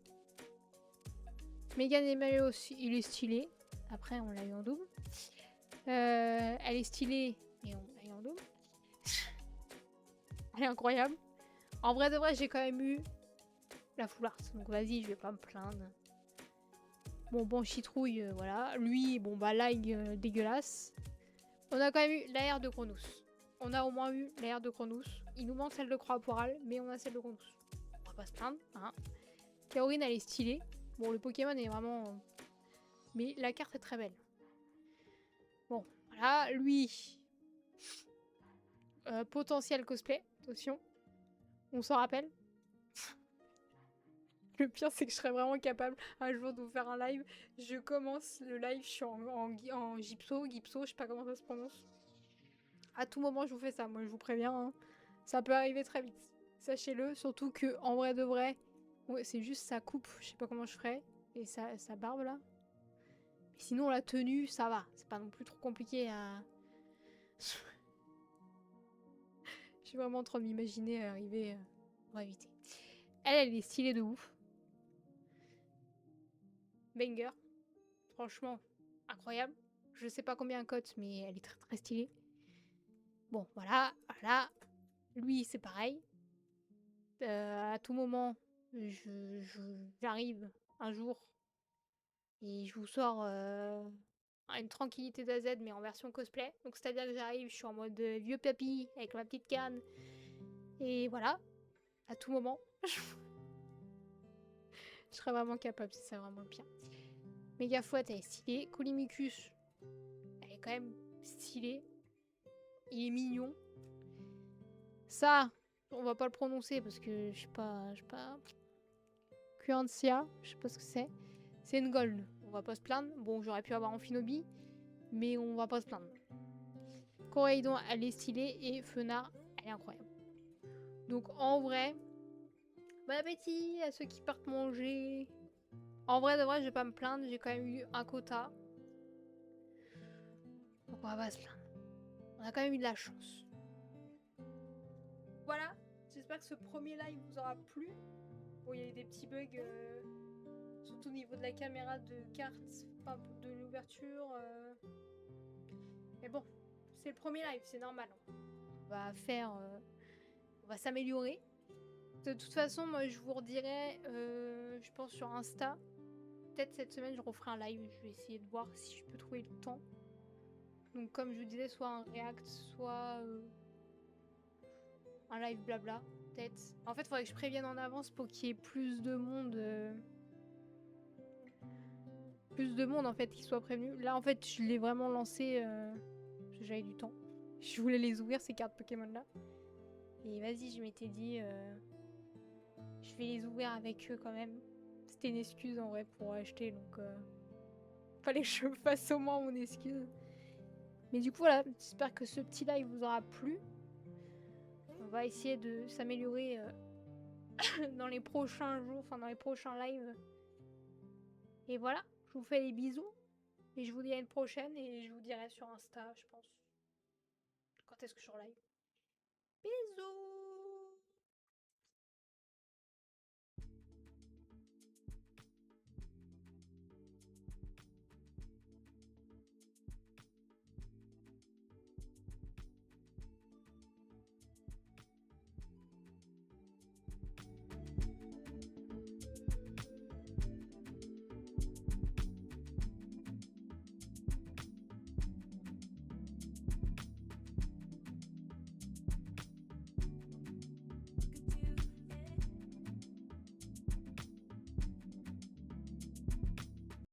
Megan Emanuel aussi, il est stylé. Après, on l'a eu en double. Elle est stylée, mais on l'a eu en double. Elle est incroyable. En vrai de vrai, j'ai quand même eu la full art. Donc vas-y, je vais pas me plaindre. Bon, Chitrouille, voilà. Lui, bon, bah là, il est dégueulasse. On a quand même eu l'AR de Cronus. On a au moins eu l'AR de Cronus. Il nous manque celle de Croix Poral, mais on a celle de Cronus. On va pas se plaindre, hein. Kaorin, elle est stylée. Bon, le Pokémon est vraiment... Mais la carte est très belle. Bon, voilà, lui... potentiel cosplay, attention. On s'en rappelle. Le pire, c'est que je serais vraiment capable un jour de vous faire un live. Je commence le live, je suis en gypso, je sais pas comment ça se prononce. À tout moment, je vous fais ça, moi je vous préviens. Hein. Ça peut arriver très vite. Sachez-le, surtout que en vrai de vrai, ouais, c'est juste sa coupe, je sais pas comment je ferais. Et sa barbe là. Mais sinon, la tenue, ça va. C'est pas non plus trop compliqué à. Je suis vraiment en train de m'imaginer arriver. On va éviter. Elle est stylée de ouf. Banger. Franchement, incroyable. Je sais pas combien elle cote, mais elle est très stylée. Bon, voilà. Lui, c'est pareil. À tout moment, j'arrive un jour et je vous sors une tranquillité d'AZ, mais en version cosplay. Donc, c'est-à-dire que j'arrive, je suis en mode vieux papy avec ma petite canne. Et voilà, à tout moment. Je serais vraiment capable, c'est vraiment le pire. Mégafouette, elle est stylée. Coulimicus, elle est quand même stylée. Il est mignon. Ça, on va pas le prononcer parce que je sais pas. Quantia, je sais pas ce que c'est. C'est une gold. On va pas se plaindre. Bon, j'aurais pu avoir Amphinobi, mais on va pas se plaindre. Coraidon, elle est stylée et Fenard, elle est incroyable. Donc en vrai, bon appétit à ceux qui partent manger. En vrai de vrai, je vais pas me plaindre, j'ai quand même eu un quota. Donc on va pas se plaindre. On a quand même eu de la chance. Voilà, j'espère que ce premier live vous aura plu. Bon, il y a eu des petits bugs, surtout au niveau de la caméra de carte, enfin de l'ouverture. Mais bon, c'est le premier live, c'est normal. On va faire, on va s'améliorer. De toute façon, moi, je vous redirai, je pense, sur Insta. Peut-être cette semaine, je referai un live. Je vais essayer de voir si je peux trouver le temps. Donc, comme je vous disais, soit un react, soit un live blabla, peut-être. En fait, il faudrait que je prévienne en avance pour qu'il y ait plus de monde. Plus de monde, en fait, qui soit prévenu. Là, en fait, je l'ai vraiment lancé parce que j'avais du temps. Je voulais les ouvrir, ces cartes Pokémon-là. Et vas-y, je m'étais dit... je vais les ouvrir avec eux quand même. C'était une excuse en vrai pour acheter, donc fallait que je fasse au moins mon excuse. Mais du coup voilà, j'espère que ce petit live vous aura plu. On va essayer de s'améliorer dans les prochains jours, enfin dans les prochains lives. Et voilà, je vous fais des bisous. Et je vous dis à une prochaine et je vous dirai sur Insta, je pense, quand est-ce que je suis en live. Bisous!